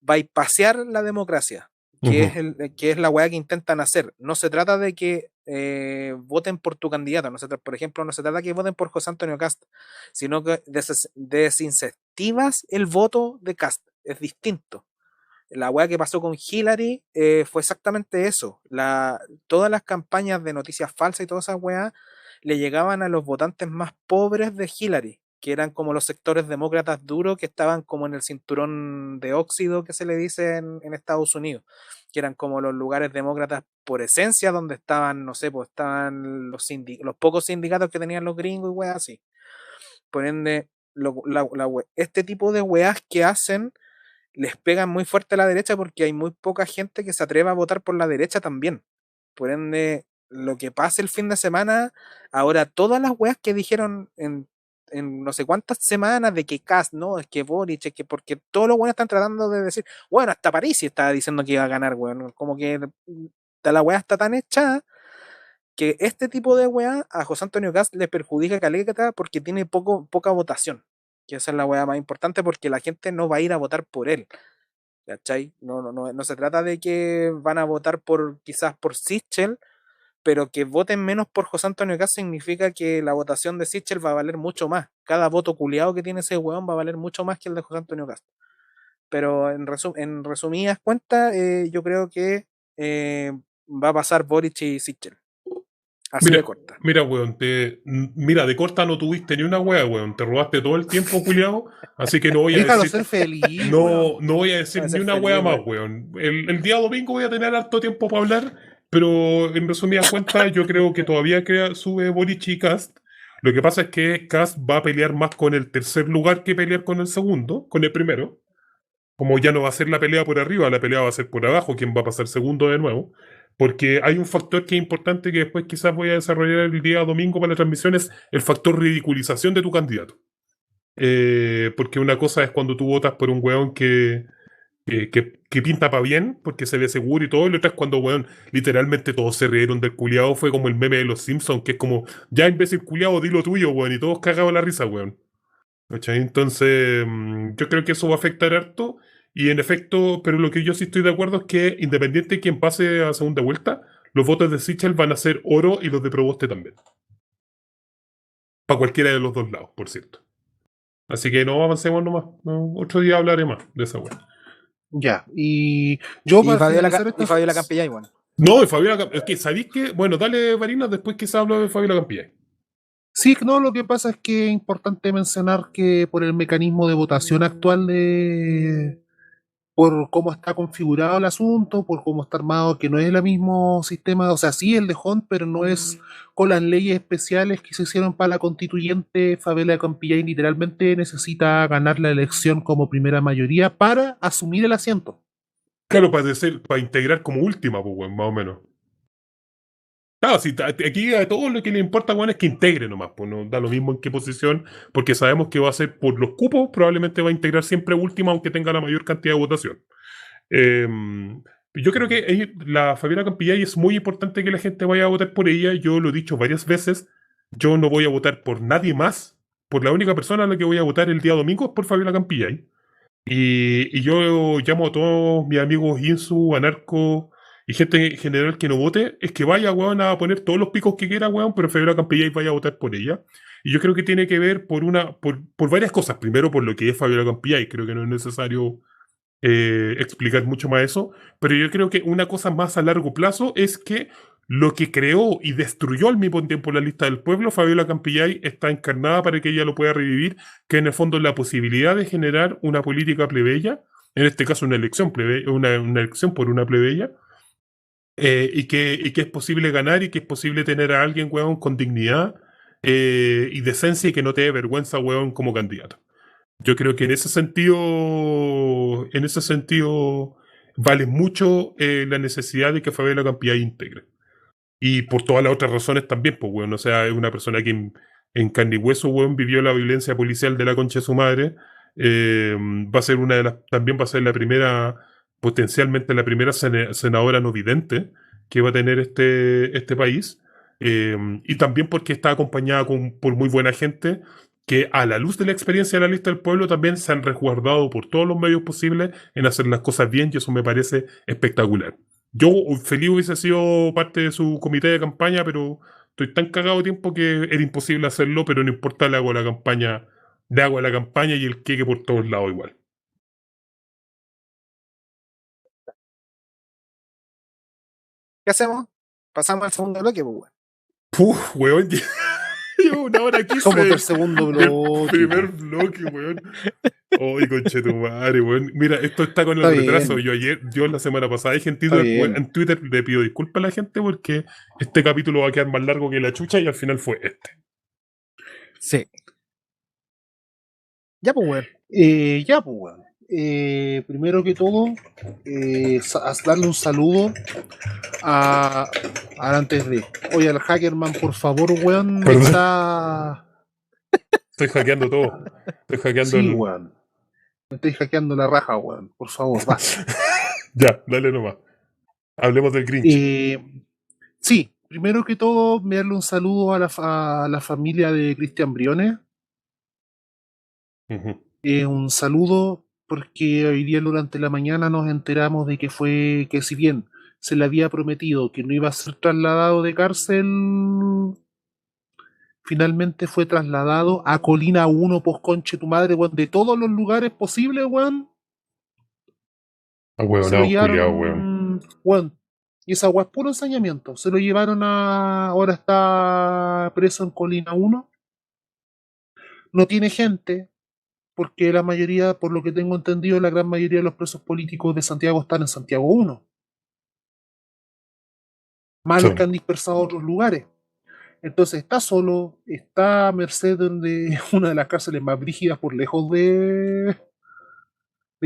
bypassear la democracia, que es la weá que intentan hacer. No se trata de que voten por tu candidato, por ejemplo, no se trata de que voten por José Antonio Cast, sino que desincentivas el voto de Cast. es distinto. La weá que pasó con Hillary fue exactamente eso. Todas las campañas de noticias falsas y todas esas weas le llegaban a los votantes más pobres de Hillary, que eran como los sectores demócratas duros que estaban como en el cinturón de óxido que se le dice en Estados Unidos, que eran como los lugares demócratas por esencia donde estaban, no sé, pues estaban los pocos sindicatos que tenían los gringos y weas así. Por ende, este tipo de weas que hacen les pegan muy fuerte a la derecha porque hay muy poca gente que se atreva a votar por la derecha también. Por ende, lo que pase el fin de semana, ahora todas las weas que dijeron en no sé cuántas semanas de que Kast, no, es que Boric, es que porque todos los weones están tratando de decir, bueno, hasta París estaba diciendo que iba a ganar, weón. Como que la wea está tan hecha que este tipo de weá a José Antonio Kast le perjudica caleta porque tiene poca votación. Que esa es la weá más importante porque la gente no va a ir a votar por él. ¿Cachai? No se trata de que van a votar quizás por Sichel, pero que voten menos por José Antonio Kast significa que la votación de Sichel va a valer mucho más. Cada voto culiado que tiene ese weón va a valer mucho más que el de José Antonio Kast. Pero en resumidas cuentas, yo creo que va a pasar Boric y Sichel. Así de corta. Mira, weón, mira, de corta no tuviste ni una wea, weón. Te robaste todo el tiempo, culiado. Así que no voy a Déjalo decir. ser feliz. No voy a decir Déjalo ni ser una feliz, wea más, weón. weón. El día domingo voy a tener harto tiempo para hablar, pero en resumidas cuentas, yo creo que todavía sube Boric y Kast. Lo que pasa es que Kast va a pelear más con el tercer lugar que pelear con el segundo, con el primero. Como ya no va a ser la pelea por arriba, la pelea va a ser por abajo, quien va a pasar segundo de nuevo. Porque hay un factor que es importante que después quizás voy a desarrollar el día domingo para la transmisión, es el factor ridiculización de tu candidato. Porque una cosa es cuando tú votas por un weón que pinta para bien, porque se ve seguro y todo, y la otra es cuando, weón, literalmente todos se rieron del culiado, fue como el meme de los Simpsons, que es como, ya imbécil culiado, di lo tuyo, weón, y todos cagados la risa, weón. ¿Cachai? Entonces, yo creo que eso va a afectar harto. Y en efecto, pero lo que yo sí estoy de acuerdo es que independiente de quien pase a segunda vuelta, los votos de Sichel van a ser oro y los de Proboste también. Para cualquiera de los dos lados, por cierto. Así que no avancemos nomás. No, otro día hablaré más de esa weá. Ya, y yo Y Fabiola Campillay, bueno. No, Fabiola, es que sabéis que, bueno, dale Varinas, después quizás hablo de Fabiola Campillay. Sí, no, lo que pasa es que es importante mencionar que por el mecanismo de votación actual por cómo está configurado el asunto, por cómo está armado, que no es el mismo sistema, o sea, sí el de Hunt, pero no es con las leyes especiales que se hicieron para la constituyente. Fabiola Campillay literalmente necesita ganar la elección como primera mayoría para asumir el asiento. Claro, para integrar como última, pues, weón, más o menos. Claro, si aquí a todo lo que le importa, weón, es que integre nomás, pues no da lo mismo en qué posición, porque sabemos que va a ser por los cupos, probablemente va a integrar siempre última, aunque tenga la mayor cantidad de votación. Yo creo que la Fabiola Campillay es muy importante que la gente vaya a votar por ella. Yo lo he dicho varias veces, yo no voy a votar por nadie más, por la única persona a la que voy a votar el día domingo es por Fabiola Campillay. Y yo llamo a todos mis amigos Insu, Anarco y gente en general que no vote, es que vaya, weón, a poner todos los picos que quiera, weón, pero Fabiola Campillay vaya a votar por ella. Y yo creo que tiene que ver por varias cosas. Primero, por lo que es Fabiola Campillay. Creo que no es necesario explicar mucho más eso. Pero yo creo que una cosa más a largo plazo es que lo que creó y destruyó al mismo tiempo la lista del pueblo, Fabiola Campillay está encarnada para que ella lo pueda revivir, que en el fondo es la posibilidad de generar una política plebeya, en este caso una elección plebeya, una elección por una plebeya, y que es posible ganar y que es posible tener a alguien, weón, con dignidad y decencia y que no te dé vergüenza, weón, como candidato. Yo creo que en ese sentido vale mucho la necesidad de que Fabiola Campillay integre. Y por todas las otras razones también, pues, weón. O sea, es una persona que en carne y hueso, weón, vivió la violencia policial de la concha de su madre. Va a ser también va a ser la primera, potencialmente la primera senadora no vidente que va a tener este país. Y también porque está acompañada por muy buena gente que a la luz de la experiencia de la lista del pueblo también se han resguardado por todos los medios posibles en hacer las cosas bien y eso me parece espectacular. Yo feliz hubiese sido parte de su comité de campaña, pero estoy tan cagado de tiempo que era imposible hacerlo, pero no importa, le hago la campaña y el queque por todos lados igual. ¿Qué hacemos? Pasamos al segundo bloque, pues, weón. Puf, weón. Llevo una hora aquí. Somos del segundo Del bloque. primer bloque, weón. Ay, conchetumare, weón. Mira, esto está con el Está retraso. bien. Yo la semana pasada dije Está bien. en Twitter le pido disculpas a la gente porque este capítulo va a quedar más largo que la chucha y al final fue este. Sí. Ya, pues, weón. Ya, pues, weón. Primero que todo, darle un saludo a antes de. Oye, al Hackerman, por favor, weón, Perdón. está. Estoy hackeando todo. Estoy hackeando Sí, weón. Me estoy hackeando la raja, weón. Por favor, va. Ya, dale nomás. Hablemos del Grinch. Sí, primero que todo, enviarle un saludo a la familia de Cristian Briones. Ujú. Un saludo porque hoy día durante la mañana nos enteramos de que si bien se le había prometido que no iba a ser trasladado de cárcel, finalmente fue trasladado a Colina 1, pues conche tu madre, weón, de todos los lugares posibles, weón, Ah, se lo weón, culiao, weón. llevaron, weón, y esa weón es puro ensañamiento, se lo llevaron ahora está preso en Colina 1, no tiene gente, porque la mayoría, por lo que tengo entendido, la gran mayoría de los presos políticos de Santiago están en Santiago 1, más los que han dispersado a otros lugares. Entonces está solo, está a merced de una de las cárceles más brígidas por lejos de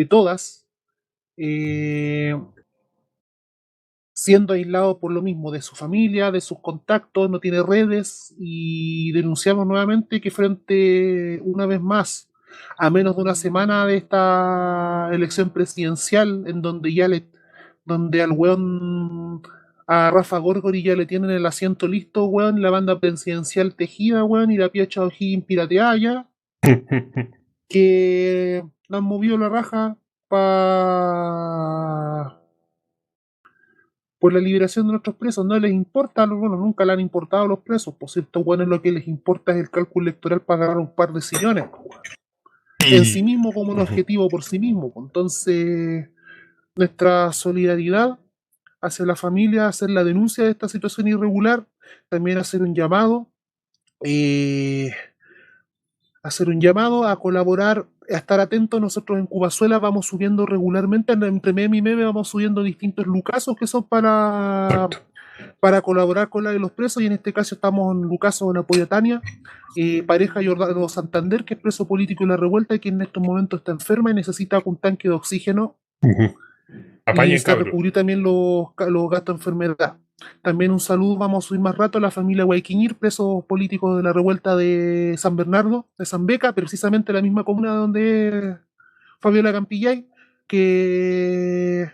todas, eh, siendo aislado por lo mismo de su familia, de sus contactos, no tiene redes y denunciamos nuevamente que frente, una vez más, a menos de una semana de esta elección presidencial, en donde donde al weón, a Rafa Gorgori ya le tienen el asiento listo, weón, la banda presidencial tejida, weón, y la Piacha O'Higgins pirateada ya, que le han movido la raja por la liberación de nuestros presos. No les importa, bueno, nunca le han importado a los presos, por cierto, bueno, lo que les importa es el cálculo electoral para agarrar un par de sillones, en sí mismo como un objetivo por sí mismo. Entonces, nuestra solidaridad hacia la familia, hacer la denuncia de esta situación irregular, también eh, hacer un llamado a colaborar, a estar atentos. Nosotros en Cubazuela vamos subiendo regularmente, entre meme y meme vamos subiendo distintos lucazos que son para colaborar con la de los presos, y en este caso estamos en Lucaso, en apoyo a Tania, pareja Jordano Santander, que es preso político en la revuelta y que en estos momentos está enferma y necesita un tanque de oxígeno y Apañen, necesita cabros. recubrir también los gastos de enfermedad. También un saludo, vamos a subir más rato, a la familia Guayquiñir, presos políticos de la revuelta de San Bernardo, de San Beca, precisamente la misma comuna donde Fabiola Campillay, que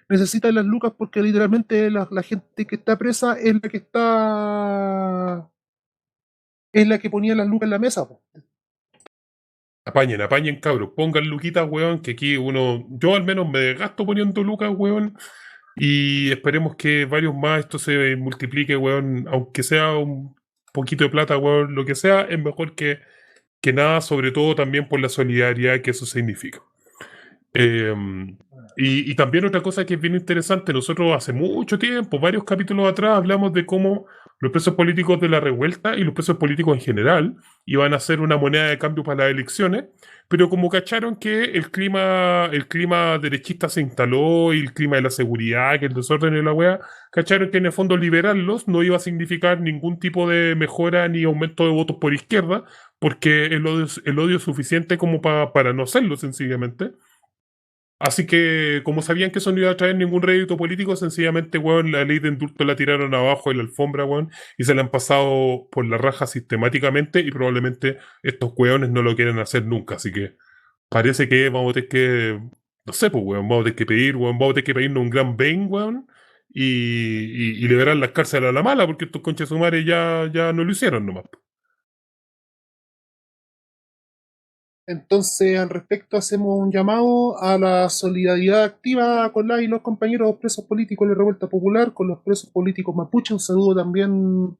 necesita las lucas porque literalmente la gente que está presa es la que ponía las lucas en la mesa, po. Apañen, apañen, cabros. Pongan luquitas, weón, que aquí yo al menos me desgasto poniendo lucas, weón. Y esperemos que varios más esto se multiplique, weón. Aunque sea un poquito de plata, weón, lo que sea, es mejor que nada, sobre todo también por la solidaridad que eso significa. Eh, y también otra cosa que es bien interesante, nosotros hace mucho tiempo, varios capítulos atrás, hablamos de cómo los presos políticos de la revuelta y los presos políticos en general iban a ser una moneda de cambio para las elecciones, pero como cacharon que el clima derechista se instaló y el clima de la seguridad, que el desorden y la wea, cacharon que en el fondo liberarlos no iba a significar ningún tipo de mejora ni aumento de votos por izquierda, porque el odio es suficiente como para no hacerlo sencillamente. Así que, como sabían que eso no iba a traer ningún rédito político, sencillamente, weón, la ley de indulto la tiraron abajo de la alfombra, weón, y se la han pasado por la raja sistemáticamente y probablemente estos weones no lo quieren hacer nunca. Así que parece que vamos a tener que, no sé, pues, weón, vamos a tener que pedir, weón, vamos a tener que pedirnos un gran Bane, weón, y liberar las cárceles a la mala, porque estos conches sumares ya no lo hicieron nomás. Entonces, al respecto, hacemos un llamado a la solidaridad activa con la y los compañeros presos políticos de la revuelta popular, con los presos políticos mapuche. Un saludo también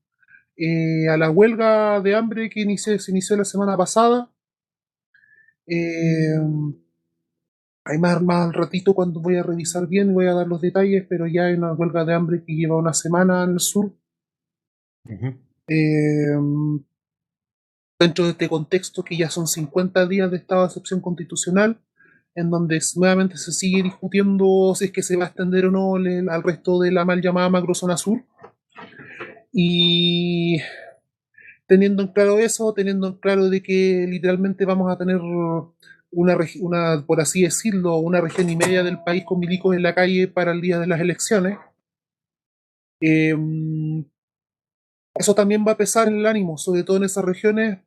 a la huelga de hambre que se inició la semana pasada. hay más al ratito cuando voy a revisar bien, voy a dar los detalles, pero ya hay una huelga de hambre que lleva una semana en el sur. Dentro de este contexto que ya son 50 días de estado de excepción constitucional, en donde nuevamente se sigue discutiendo si es que se va a extender o no al resto de la mal llamada macrozona sur. Y teniendo en claro eso, teniendo en claro de que literalmente vamos a tener una, por así decirlo, una región y media del país con milicos en la calle para el día de las elecciones, eso también va a pesar en el ánimo, sobre todo en esas regiones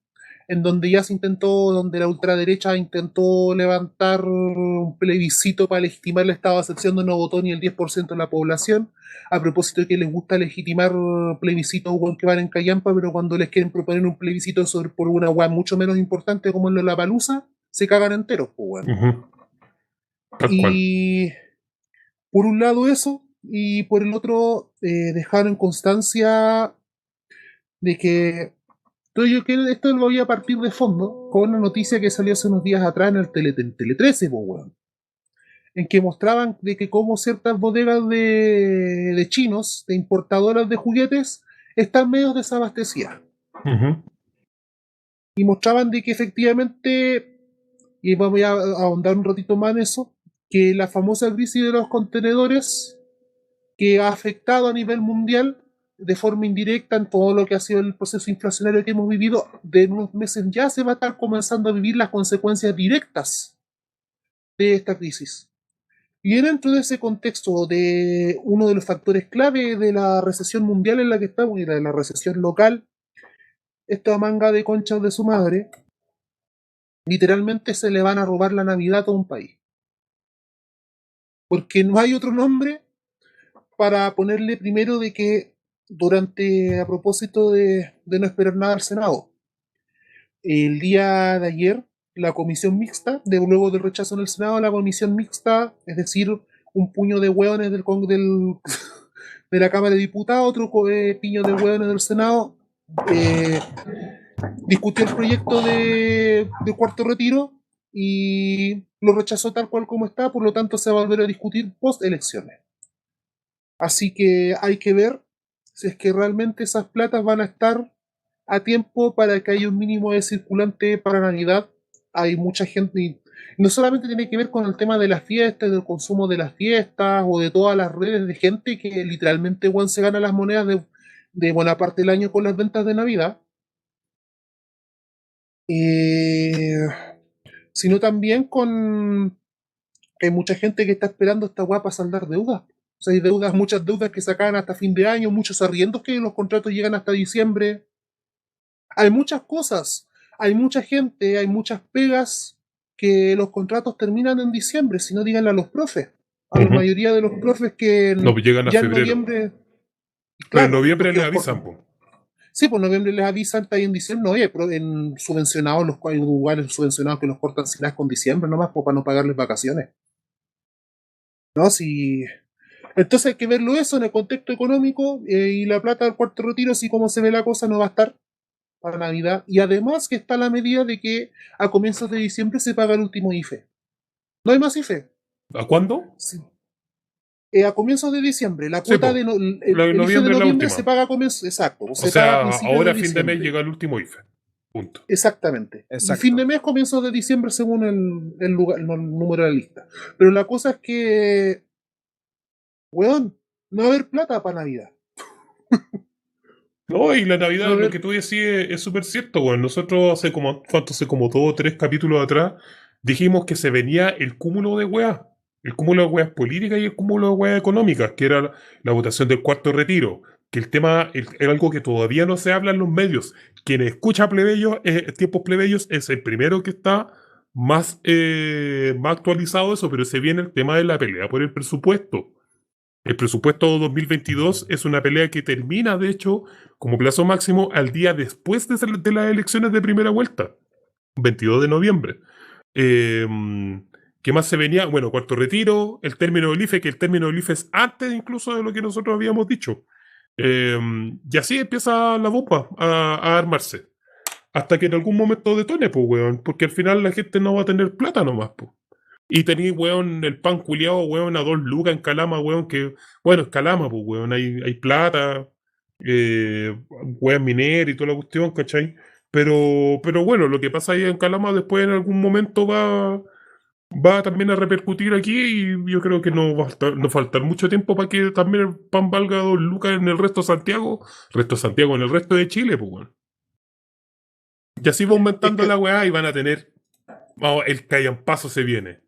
en donde ya se intentó, donde la ultraderecha intentó levantar un plebiscito para legitimar el estado de excepción, donde no votó ni el 10% de la población, a propósito de que les gusta legitimar plebiscitos que van en callampa, pero cuando les quieren proponer un plebiscito por una hueá mucho menos importante como en Lollapalooza, se cagan enteros, pues, bueno. Y por un lado eso, y por el otro dejar en constancia de que yo creo que esto lo voy a partir de fondo con una noticia que salió hace unos días atrás en el Tele 13, pues, bueno, en que mostraban de que como ciertas bodegas de chinos, de importadoras de juguetes, están medio desabastecidas. Y mostraban de que efectivamente, y voy a ahondar un ratito más en eso, que la famosa crisis de los contenedores que ha afectado a nivel mundial de forma indirecta en todo lo que ha sido el proceso inflacionario que hemos vivido, de unos meses ya se va a estar comenzando a vivir las consecuencias directas de esta crisis. Y dentro de ese contexto de uno de los factores clave de la recesión mundial en la que estamos y de la recesión local, esta manga de conchas de su madre, literalmente se le van a robar la Navidad a todo un país. Porque no hay otro nombre para ponerle primero de que a propósito de no esperar nada al Senado, el día de ayer la comisión mixta, luego del rechazo en el Senado, la comisión mixta, es decir, un puño de hueones de la Cámara de Diputados, otro piño de hueones del Senado, discutió el proyecto de cuarto retiro y lo rechazó tal cual como está, por lo tanto se va a volver a discutir post elecciones. Así que hay que ver si es que realmente esas platas van a estar a tiempo para que haya un mínimo de circulante para Navidad. Hay mucha gente, y no solamente tiene que ver con el tema de las fiestas, del consumo de las fiestas o de todas las redes de gente que literalmente se gana las monedas de buena parte del año con las ventas de Navidad, sino también con que hay mucha gente que está esperando esta guapa para saldar deudas. O sea, hay deudas, muchas deudas que sacan hasta fin de año, muchos arriendos que los contratos llegan hasta diciembre. Hay muchas cosas, hay mucha gente, hay muchas pegas que los contratos terminan en diciembre, si no díganle a los profes. A la mayoría de los profes que no llegan a ya febrero. En noviembre. Pero en noviembre les avisan, po. Sí, pues en noviembre les avisan, está ahí en diciembre. No, oye, pero en subvencionados, hay lugares subvencionados que los cortan sin con diciembre nomás, pues, para no pagarles vacaciones. No, si. Entonces hay que verlo eso en el contexto económico y la plata del cuarto retiro, así como se ve la cosa, no va a estar para Navidad. Y además que está la medida de que a comienzos de diciembre se paga el último IFE. No hay más IFE. ¿A cuándo? Sí. A comienzos de diciembre. La cuota sí, de el IFE de noviembre se paga a comienzos. Exacto. O sea, ahora a fin de mes llega el último IFE. Punto. Exactamente. Y fin de mes, comienzos de diciembre, según el número de la lista. Pero la cosa es que, weón, no va a haber plata para Navidad. No, y la Navidad, lo que tú decías es súper cierto, weón. Nosotros hace como 2 o 3 capítulos atrás dijimos que se venía el cúmulo de weas. El cúmulo de weas políticas y el cúmulo de weas económicas, que era la votación del cuarto retiro. Que el tema es algo que todavía no se habla en los medios. Quien escucha tiempos plebeyos es el primero que está más actualizado eso, pero se viene el tema de la pelea por el presupuesto. El presupuesto 2022 es una pelea que termina, de hecho, como plazo máximo al día después de las elecciones de primera vuelta, 22 de noviembre. ¿Qué más se venía? Bueno, cuarto retiro, el término del IFE, que el término del IFE es antes incluso de lo que nosotros habíamos dicho. Y así empieza la bomba a armarse. Hasta que en algún momento detone, pues, weón. Porque al final la gente no va a tener plata nomás, pues. Y tenéis, weón, el pan culiado, weón, a 2 lucas en Calama, weón, que, bueno, es Calama, pues, weón, hay plata, weón, minero y toda la cuestión, ¿cachai? Pero bueno, lo que pasa ahí en Calama después en algún momento va también a repercutir aquí y yo creo que no faltar mucho tiempo para que también el pan valga 2 lucas en el resto de Santiago, en el resto de Chile, pues, weón. Y así va Es aumentando que, la weá y van a tener, vamos, el callan-paso se viene.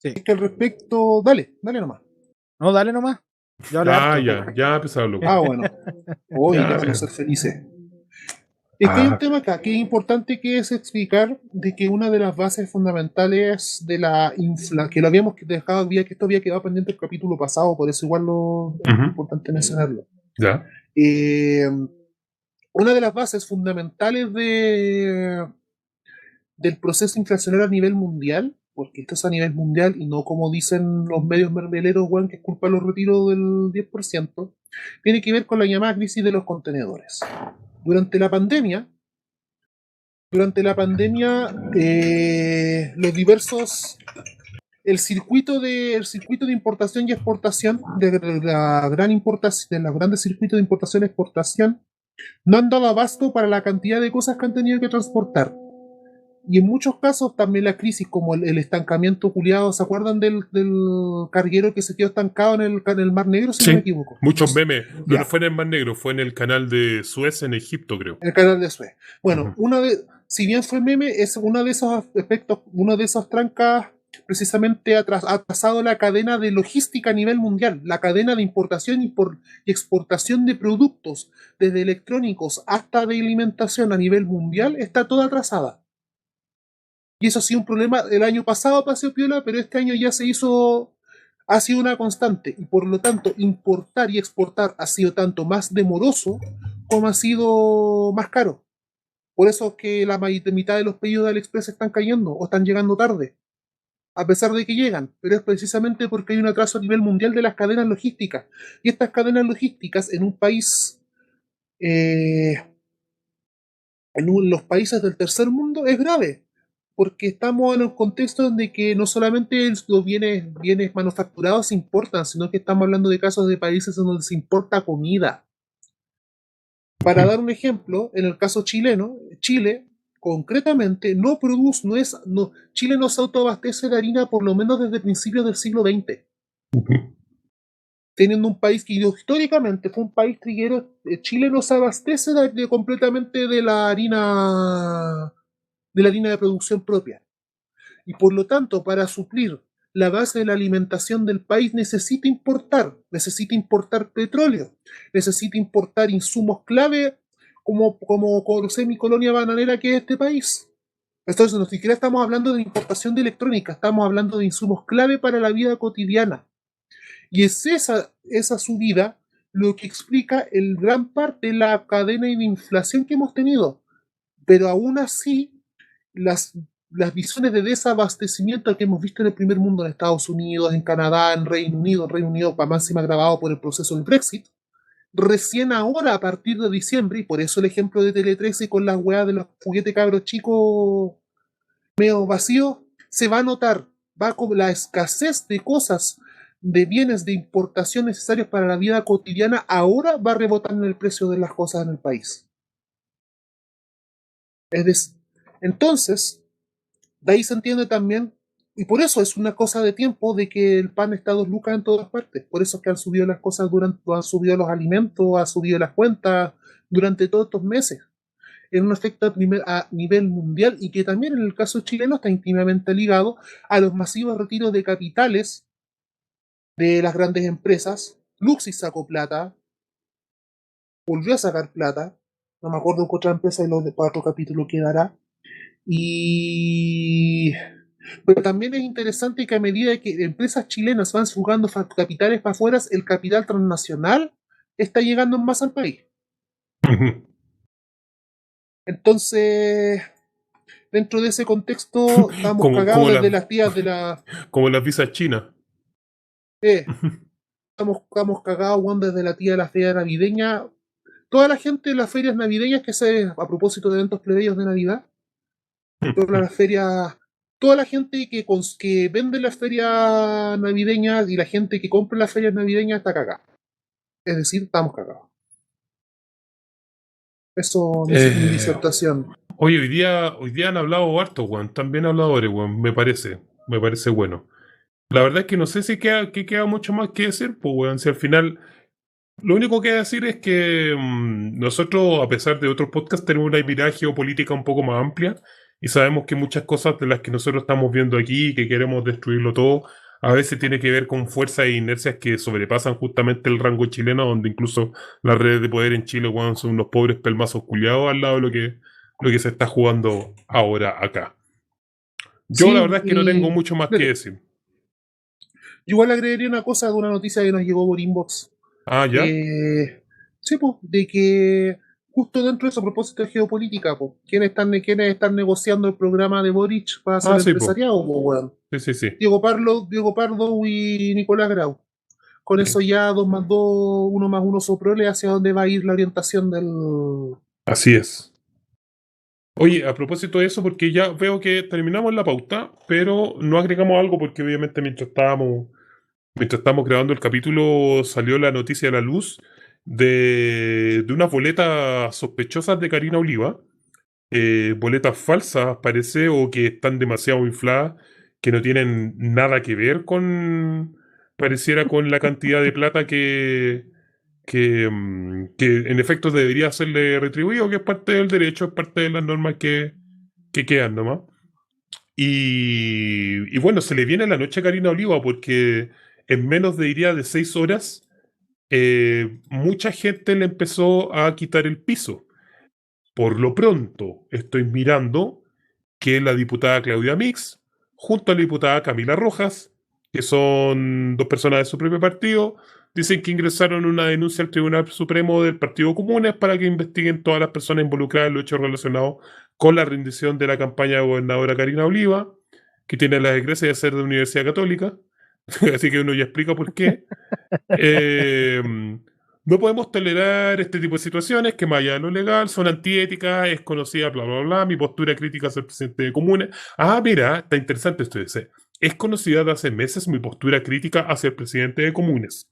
es que al respecto, dale nomás. No, dale nomás. Yo hablé Ah, harto. ya empezaba loco. Ah, bueno. Hoy Ya, ya vamos a ser felices. Es que hay un tema acá que es importante, que es explicar de que una de las bases fundamentales de la que lo habíamos dejado, que esto había quedado pendiente el capítulo pasado, por eso igual es Ujú. importante mencionarlo. Ya. Una de las bases fundamentales del proceso inflacionario a nivel mundial, porque esto es a nivel mundial y no como dicen los medios mermeleros, weón, que es culpa de los retiros del 10%, tiene que ver con la llamada crisis de los contenedores. Durante la pandemia, los diversos, el circuito de importación y exportación, de la gran importación, de los grandes circuitos de importación y exportación, no han dado abasto para la cantidad de cosas que han tenido que transportar. Y en muchos casos también la crisis, como el estancamiento culiado, ¿se acuerdan del carguero que se quedó estancado en el Mar Negro, si no me Sí, equivoco? muchos memes. Ya. No fue en el Mar Negro, fue en el canal de Suez en Egipto, creo. El canal de Suez. Bueno, Ujú. si bien fue meme, es uno de esos efectos, uno de esos trancas precisamente ha atrasado la cadena de logística a nivel mundial, la cadena de importación y exportación de productos, desde electrónicos hasta de alimentación a nivel mundial, está toda atrasada. Y eso ha sido un problema el año pasado, paseo piola, pero este año ya ha sido una constante. Y por lo tanto, importar y exportar ha sido tanto más demoroso como ha sido más caro. Por eso es que la mitad de los pedidos de AliExpress están cayendo o están llegando tarde, a pesar de que llegan. Pero es precisamente porque hay un atraso a nivel mundial de las cadenas logísticas. Y estas cadenas logísticas en un país, eh, los países del tercer mundo, es grave. Porque estamos en un contexto donde que no solamente los bienes manufacturados se importan, sino que estamos hablando de casos de países donde se importa comida. Para dar un ejemplo, en el caso chileno, Chile concretamente Chile no se autoabastece de harina por lo menos desde principios del siglo XX. Teniendo un país que históricamente fue un país triguero, Chile no se abastece completamente de la harina de producción propia. Y por lo tanto, para suplir la base de la alimentación del país necesita importar petróleo, necesita importar insumos clave como semicolonia bananera que es este país. Entonces, no siquiera estamos hablando de importación de electrónica, estamos hablando de insumos clave para la vida cotidiana. Y es esa subida lo que explica el gran parte de la cadena de inflación que hemos tenido. Pero aún así, las visiones de desabastecimiento que hemos visto en el primer mundo, en Estados Unidos, en Canadá, en Reino Unido para máxima agravado por el proceso del Brexit, recién ahora, a partir de diciembre, y por eso el ejemplo de Tele 13 con las weas de los juguetes cabros chicos medio vacíos, se va a notar, con la escasez de cosas, de bienes de importación necesarios para la vida cotidiana, ahora va a rebotar en el precio de las cosas en el país. Entonces, de ahí se entiende también, y por eso es una cosa de tiempo de que el pan está a 2 lucas en todas partes. Por eso es que han subido las cosas han subido los alimentos, han subido las cuentas durante todos estos meses. En un efecto a nivel mundial y que también en el caso chileno está íntimamente ligado a los masivos retiros de capitales de las grandes empresas. Luxis sacó plata, volvió a sacar plata, no me acuerdo qué otra empresa y los de 4 capítulos quedará. Pero también es interesante que a medida que empresas chilenas van jugando capitales para afuera, el capital transnacional está llegando más al país. Entonces, dentro de ese contexto, estamos cagados desde las tías de la... Como las visas chinas. Estamos cagados, Juan, desde la tía de la feria navideña. Toda la gente de las ferias navideñas a propósito de eventos plebeyos de Navidad, todas las ferias toda la gente que vende las ferias navideñas y la gente que compra las ferias navideñas está cagada. Es decir, estamos cagados. Eso es mi disertación. Oye, hoy día han hablado harto, weón. También habladores, weón. Me parece bueno. La verdad es que no sé si queda mucho más que decir, pues, weón. Si al final, lo único que hay que decir es que nosotros, a pesar de otros podcasts, tenemos una mirada geopolítica un poco más amplia y sabemos que muchas cosas de las que nosotros estamos viendo aquí, que queremos destruirlo todo, a veces tiene que ver con fuerzas e inercias que sobrepasan justamente el rango chileno, donde incluso las redes de poder en Chile, weón, son unos pobres pelmazos culiados al lado de lo que se está jugando ahora acá. Yo la Sí, verdad es que no tengo mucho más que decir. igual agregaría una cosa de una noticia que nos llegó por inbox. Ah, ¿ya? Sí, pues, de que justo dentro de eso, a propósito de geopolítica, pues, ¿quiénes están negociando el programa de Boric para hacer Ah, sí, pues. empresariado, pues, weón? Sí. Diego Pardo y Nicolás Grau. Con Sí. eso ya 2 más 2, 1 más 1 soprole hacia dónde va a ir la orientación del... Así es. Oye, a propósito de eso, porque ya veo que terminamos la pauta, pero no agregamos algo porque obviamente mientras estábamos grabando el capítulo salió la noticia a la luz de unas boletas sospechosas de Karina Oliva, boletas falsas parece o que están demasiado infladas, que no tienen nada que ver pareciera con la cantidad de plata que en efecto debería serle retribuido, que es parte del derecho, es parte de las normas que quedan nomás. Y bueno, se le viene la noche a Karina Oliva porque en menos de, diría, de 6 horas, mucha gente le empezó a quitar el piso. Por lo pronto, estoy mirando que la diputada Claudia Mix, junto a la diputada Camila Rojas, que son dos personas de su propio partido, dicen que ingresaron una denuncia al Tribunal Supremo del Partido Comunes para que investiguen todas las personas involucradas en los hechos relacionados con la rendición de la campaña de gobernadora Karina Oliva, que tiene la desgracia de ser de Universidad Católica, así que uno ya explica por qué. Eh, no podemos tolerar este tipo de situaciones que más allá de lo legal son antiéticas, es conocida, bla, bla, bla, mi postura crítica hacia el presidente de Comunes. Ah, mira, está interesante esto, dice. Es conocida de hace meses mi postura crítica hacia el presidente de Comunes.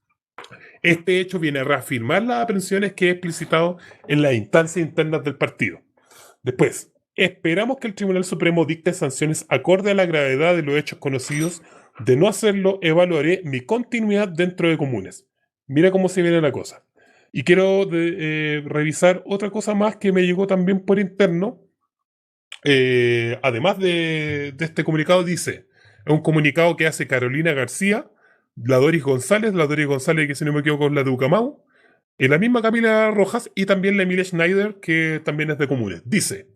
Este hecho viene a reafirmar las aprehensiones que he explicitado en las instancias internas del partido. Después, esperamos que el Tribunal Supremo dicte sanciones acorde a la gravedad de los hechos conocidos. De no hacerlo, evaluaré mi continuidad dentro de Comunes. Mira cómo se viene la cosa. Y quiero revisar otra cosa más que me llegó también por interno. Además de este comunicado, dice, es un comunicado que hace Carolina García, la Doris González que si no me equivoco es la de Ucamau, y la misma Camila Rojas y también la Emilia Schneider, que también es de Comunes. Dice,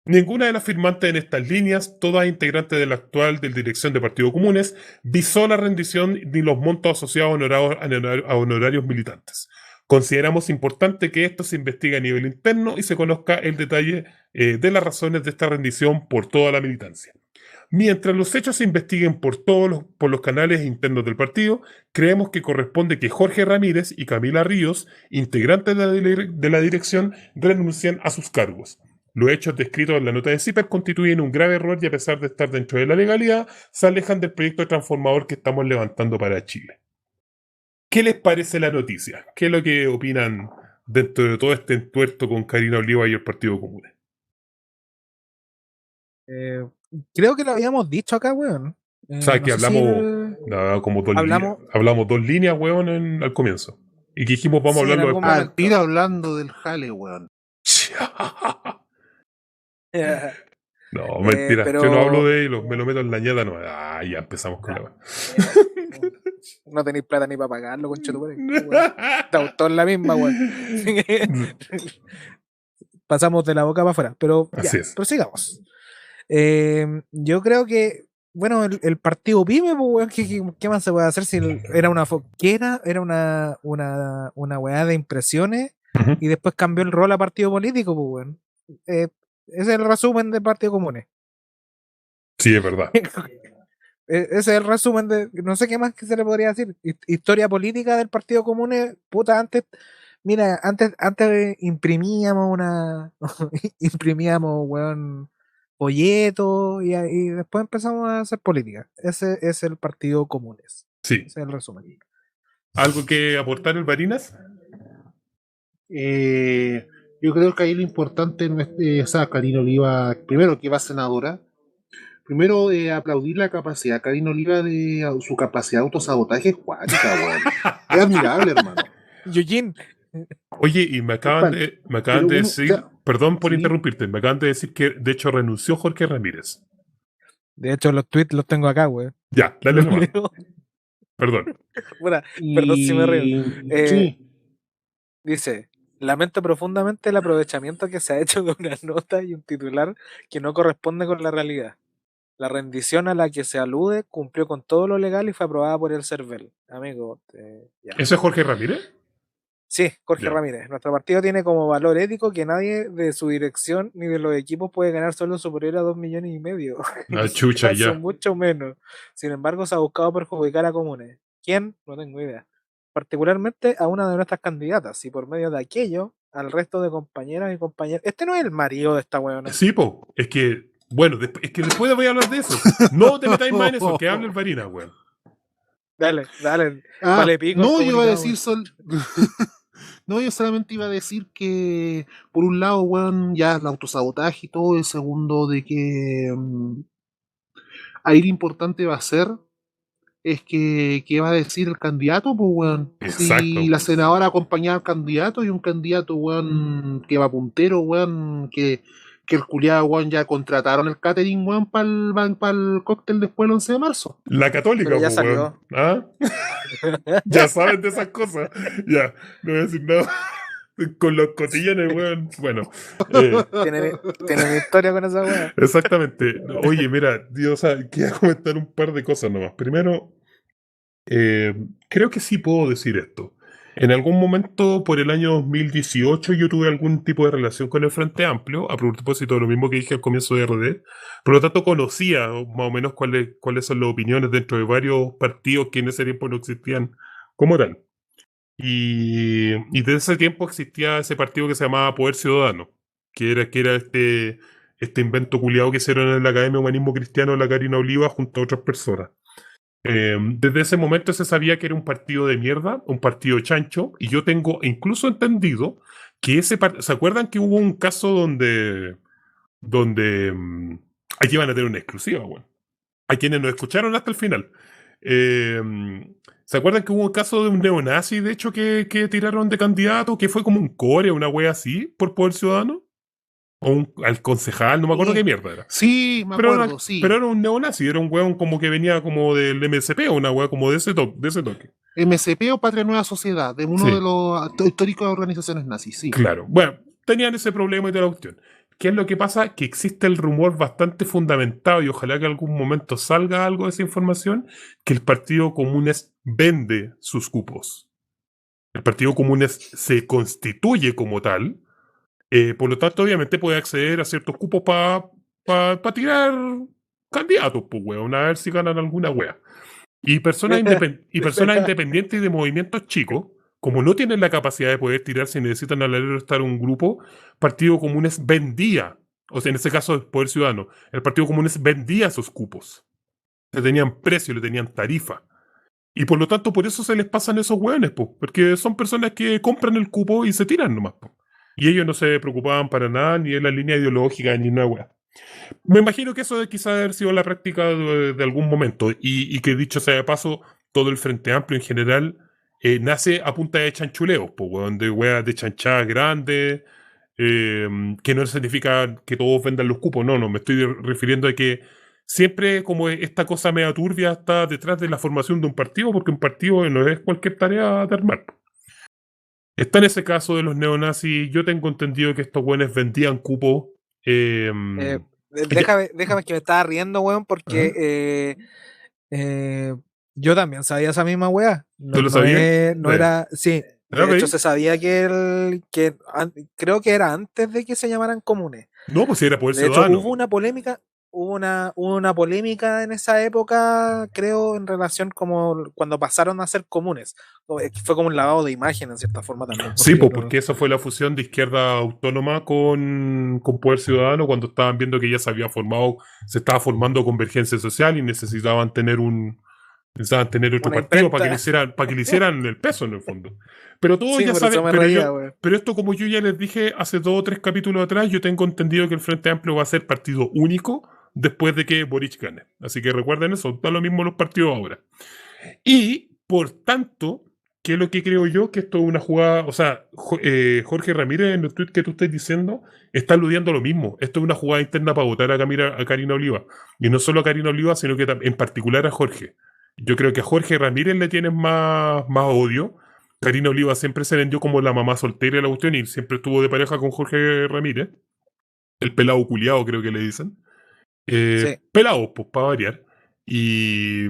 ninguna de las firmantes en estas líneas, todas integrantes de la actual del dirección de Partido Comunes, visó la rendición ni los montos asociados a honorarios militantes. Consideramos importante que esto se investigue a nivel interno y se conozca el detalle de las razones de esta rendición por toda la militancia. Mientras los hechos se investiguen por los canales internos del partido, creemos que corresponde que Jorge Ramírez y Camila Ríos, integrantes de la dirección, renuncien a sus cargos. Los hechos descritos en la nota de CIPER constituyen un grave error y a pesar de estar dentro de la legalidad, se alejan del proyecto transformador que estamos levantando para Chile. ¿Qué les parece la noticia? ¿Qué es lo que opinan dentro de todo este entuerto con Karina Oliva y el Partido Común? Creo que lo habíamos dicho acá, weón. O sea, que hablamos como hablamos 2 líneas, weón, al comienzo. Y que dijimos, vamos a hablarlo después. Al tiro hablando del jale, weón. No, mentira. Pero... Yo no hablo de ellos, me lo meto en la ñata. No. Ah, ya empezamos con la... No tenéis plata ni para pagarlo, concha tu madre. Estamos todos en la misma, weón. Pasamos de la boca para afuera. Pero ya, prosigamos. Yo creo que, bueno, el partido PYME, pues, ¿qué más se puede hacer si era una foquera, era una weá de impresiones y después cambió el rol a partido político, pues, weón. Ese es el resumen del Partido Comunes. Sí, es verdad. Ese es el resumen de, no sé qué más que se le podría decir. Historia política del Partido Comunes, puta, antes imprimíamos imprimíamos, weón, folletos y después empezamos a hacer política. Ese es el Partido Comunes. Sí. Ese es el resumen. ¿Algo que aportar el Barinas? Yo creo que ahí lo importante no es, o sea, Karina Oliva, primero que va senadora, primero aplaudir la capacidad, Karina Oliva, de su capacidad de autosabotaje es cuática, weón. Es admirable, hermano. Eugene. Oye, y me acaban Pero de uno, decir, ya, perdón por sí. interrumpirte, me acaban de decir que de hecho renunció Jorge Ramírez. De hecho, los tweets los tengo acá, güey. Ya, dale nomás. Perdón. Perdón si me río. Sí. Dice, lamento profundamente el aprovechamiento que se ha hecho de una nota y un titular que no corresponde con la realidad. La rendición a la que se alude cumplió con todo lo legal y fue aprobada por el CERVEL. Amigo, ya. ¿Ese es Jorge Ramírez? Sí, Jorge Ya. Ramírez. Nuestro partido tiene como valor ético que nadie de su dirección ni de los equipos puede ganar sueldo superior a 2,5 millones. La chucha, ya. Son mucho menos. Sin embargo, se ha buscado perjudicar a comunes. ¿Quién? No tengo idea. Particularmente a una de nuestras candidatas y por medio de aquello al resto de compañeras y compañeros. Este no es el marido de esta weona. Sí, po. Es que, bueno, es que después voy a hablar de eso. No te metáis más en eso, que hable el Barinas, weón. Dale. Vale, pico. No, yo iba a decir no, yo solamente iba a decir que, por un lado, weón, ya el autosabotaje y todo, y segundo, de que ahí lo importante va a ser es que qué va a decir el candidato, pues, weón. Exacto. Si la senadora acompaña al candidato y un candidato, weón, que va puntero, weón, que el culiado, weón, ya contrataron el catering, weón, para el cóctel después del 11 de marzo. La católica, pero ya po, salió. weón. ¿Ah? Ya saben de esas cosas. Ya, no voy a decir nada. Con los cotillones, weón. Bueno. Tiene mi historia con esa weá. Exactamente. Oye, mira, Dios, quería comentar un par de cosas nomás. Primero, creo que sí puedo decir esto. En algún momento, por el año 2018, yo tuve algún tipo de relación con el Frente Amplio, a propósito de lo mismo que dije al comienzo de RD. Por lo tanto, conocía más o menos cuáles son las opiniones dentro de varios partidos que en ese tiempo no existían como tal. Y desde ese tiempo existía ese partido que se llamaba Poder Ciudadano, que era este invento culiado que hicieron en la Academia de Humanismo Cristiano de la Karina Oliva junto a otras personas. Desde ese momento se sabía que era un partido de mierda, un partido chancho, y yo tengo incluso entendido que ese partido... ¿Se acuerdan que hubo un caso donde aquí van a tener una exclusiva, bueno? A quienes nos escucharon hasta el final. ¿Se acuerdan que hubo un caso de un neonazi, de hecho, que tiraron de candidato, que fue como un core, una wea así, por Poder Ciudadano? O al concejal, no me acuerdo qué mierda era. Sí, me acuerdo, sí. Pero era un neonazi, era un weón como que venía como del MSP, o una wea como de ese toque. MSP o Patria Nueva Sociedad, de uno de los históricos organizaciones nazis, sí. Claro, bueno, tenían ese problema y toda la cuestión. ¿Qué es lo que pasa? Que existe el rumor bastante fundamentado, y ojalá que en algún momento salga algo de esa información, que el Partido Comunes vende sus cupos. El Partido Comunes se constituye como tal, por lo tanto, obviamente puede acceder a ciertos cupos para tirar candidatos, pues, weón, a ver si ganan alguna wea. Y personas independientes y de movimientos chicos, como no tienen la capacidad de poder tirar si necesitan al alero estar un grupo, Partido Comunes vendía, o sea, en este caso el Poder Ciudadano, el Partido Comunes vendía sus cupos. Le tenían precio, le tenían tarifa. Y por lo tanto, por eso se les pasan esos hueones, pues, porque son personas que compran el cupo y se tiran nomás, pues. Y ellos no se preocupaban para nada, ni en la línea ideológica, ni en una hueá. Me imagino que eso quizás haber sido la práctica de algún momento, y que dicho sea de paso, todo el Frente Amplio en general nace a punta de chanchuleos, pues, weón, de weas de chanchadas grandes, que no significa que todos vendan los cupos, no, me estoy refiriendo a que siempre como esta cosa media turbia está detrás de la formación de un partido, porque un partido no es cualquier tarea de armar. Está en ese caso de los neonazis, yo tengo entendido que estos buenos vendían cupos. Déjame que me estaba riendo, weón, porque yo también sabía esa misma weá. ¿Tú lo sabías? No era. Sí, de hecho se sabía que creo que era antes de que se llamaran comunes. No, pues si era Poder Ciudadano. De hecho, hubo una polémica. hubo una polémica en esa época, creo, en relación como cuando pasaron a ser comunes. Fue como un lavado de imagen en cierta forma también. Sí, Porque porque esa fue la fusión de izquierda autónoma con Poder Ciudadano cuando estaban viendo que ya se estaba formando Convergencia Social y necesitaban tener otro una partido imprenta. para que le hicieran el peso en el fondo. Pero todos Sí, ya por eso saben, me reía, güey. pero esto como yo ya les dije hace 2 o 3 capítulos atrás, yo tengo entendido que el Frente Amplio va a ser partido único después de que Boric gane. Así que recuerden eso, da lo mismo los partidos ahora. Y, por tanto, ¿qué es lo que creo yo? Que esto es una jugada, o sea, Jorge Ramírez en el tweet que tú estás diciendo está aludiendo a lo mismo. Esto es una jugada interna para votar a Karina Oliva. Y no solo a Karina Oliva, sino que en particular a Jorge. Yo creo que a Jorge Ramírez le tienen más odio. Karina Oliva siempre se vendió como la mamá soltera de la cuestión y siempre estuvo de pareja con Jorge Ramírez. El pelado culiado, creo que le dicen. Sí. Pelado, pues, para variar. Y...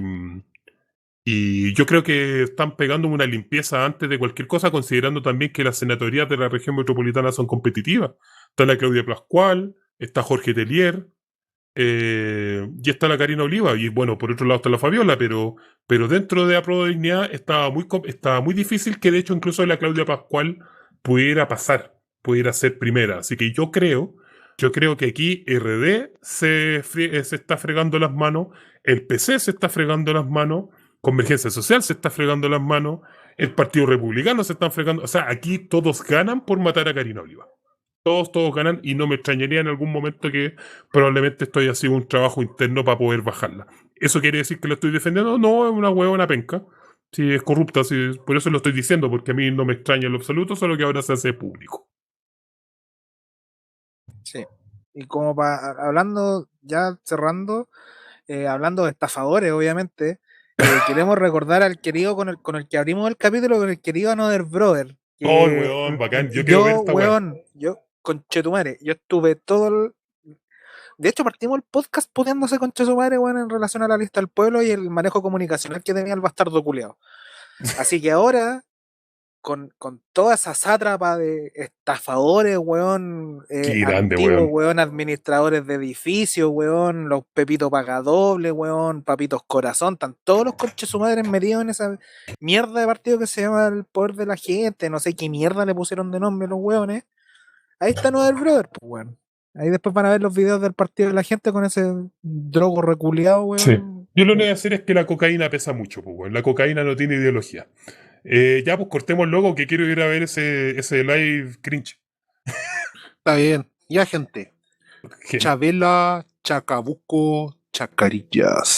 Y yo creo que están pegando una limpieza antes de cualquier cosa, considerando también que las senatorias de la región metropolitana son competitivas. Está la Claudia Pascual, está Jorge Telier, y está la Karina Oliva. Y bueno, por otro lado está la Fabiola, pero dentro de Apruebo Dignidad estaba muy difícil que de hecho incluso la Claudia Pascual pudiera pasar, pudiera ser primera. Así que yo creo que aquí RD se está fregando las manos, el PC se está fregando las manos, Convergencia Social se está fregando las manos, el Partido Republicano se está fregando. O sea, aquí todos ganan por matar a Karina Oliva. Todos ganan y no me extrañaría en algún momento que probablemente esto haya sido un trabajo interno para poder bajarla. ¿Eso quiere decir que lo estoy defendiendo? No, es una huevona penca. Si es corrupta, por eso lo estoy diciendo, porque a mí no me extraña en lo absoluto, solo que ahora se hace público. Sí. Y como hablando, ya cerrando, hablando de estafadores, obviamente, queremos recordar al querido con el que abrimos el capítulo, con el querido Another Brother. Oh, weón, bacán. Yo quiero ver esta weá. Yo, conchetumare, yo estuve de hecho, partimos el podcast puteándose con Chetumare, weón, en relación a la lista del pueblo y el manejo comunicacional que tenía el bastardo culiao. Así que ahora, con toda esa sátrapa de estafadores, weón, Qué grande, antiguos, weón. weón, administradores de edificios, weón, los Pepito Pagadoble, weón, Papitos Corazón, están todos los conches su madre metidos en esa mierda de partido que se llama el poder de la gente, no sé qué mierda le pusieron de nombre los weones. Ahí está Noel Brother, pues, weón. Ahí después van a ver los videos del partido de la gente con ese drogo reculeado, weón. Sí. Yo lo que voy a hacer es que la cocaína pesa mucho, pues, weón. La cocaína no tiene ideología. Ya, pues cortemos luego que quiero ir a ver ese live cringe. Está bien. Ya, gente. Gen- Chabela, Chacabuco, Chacarillas.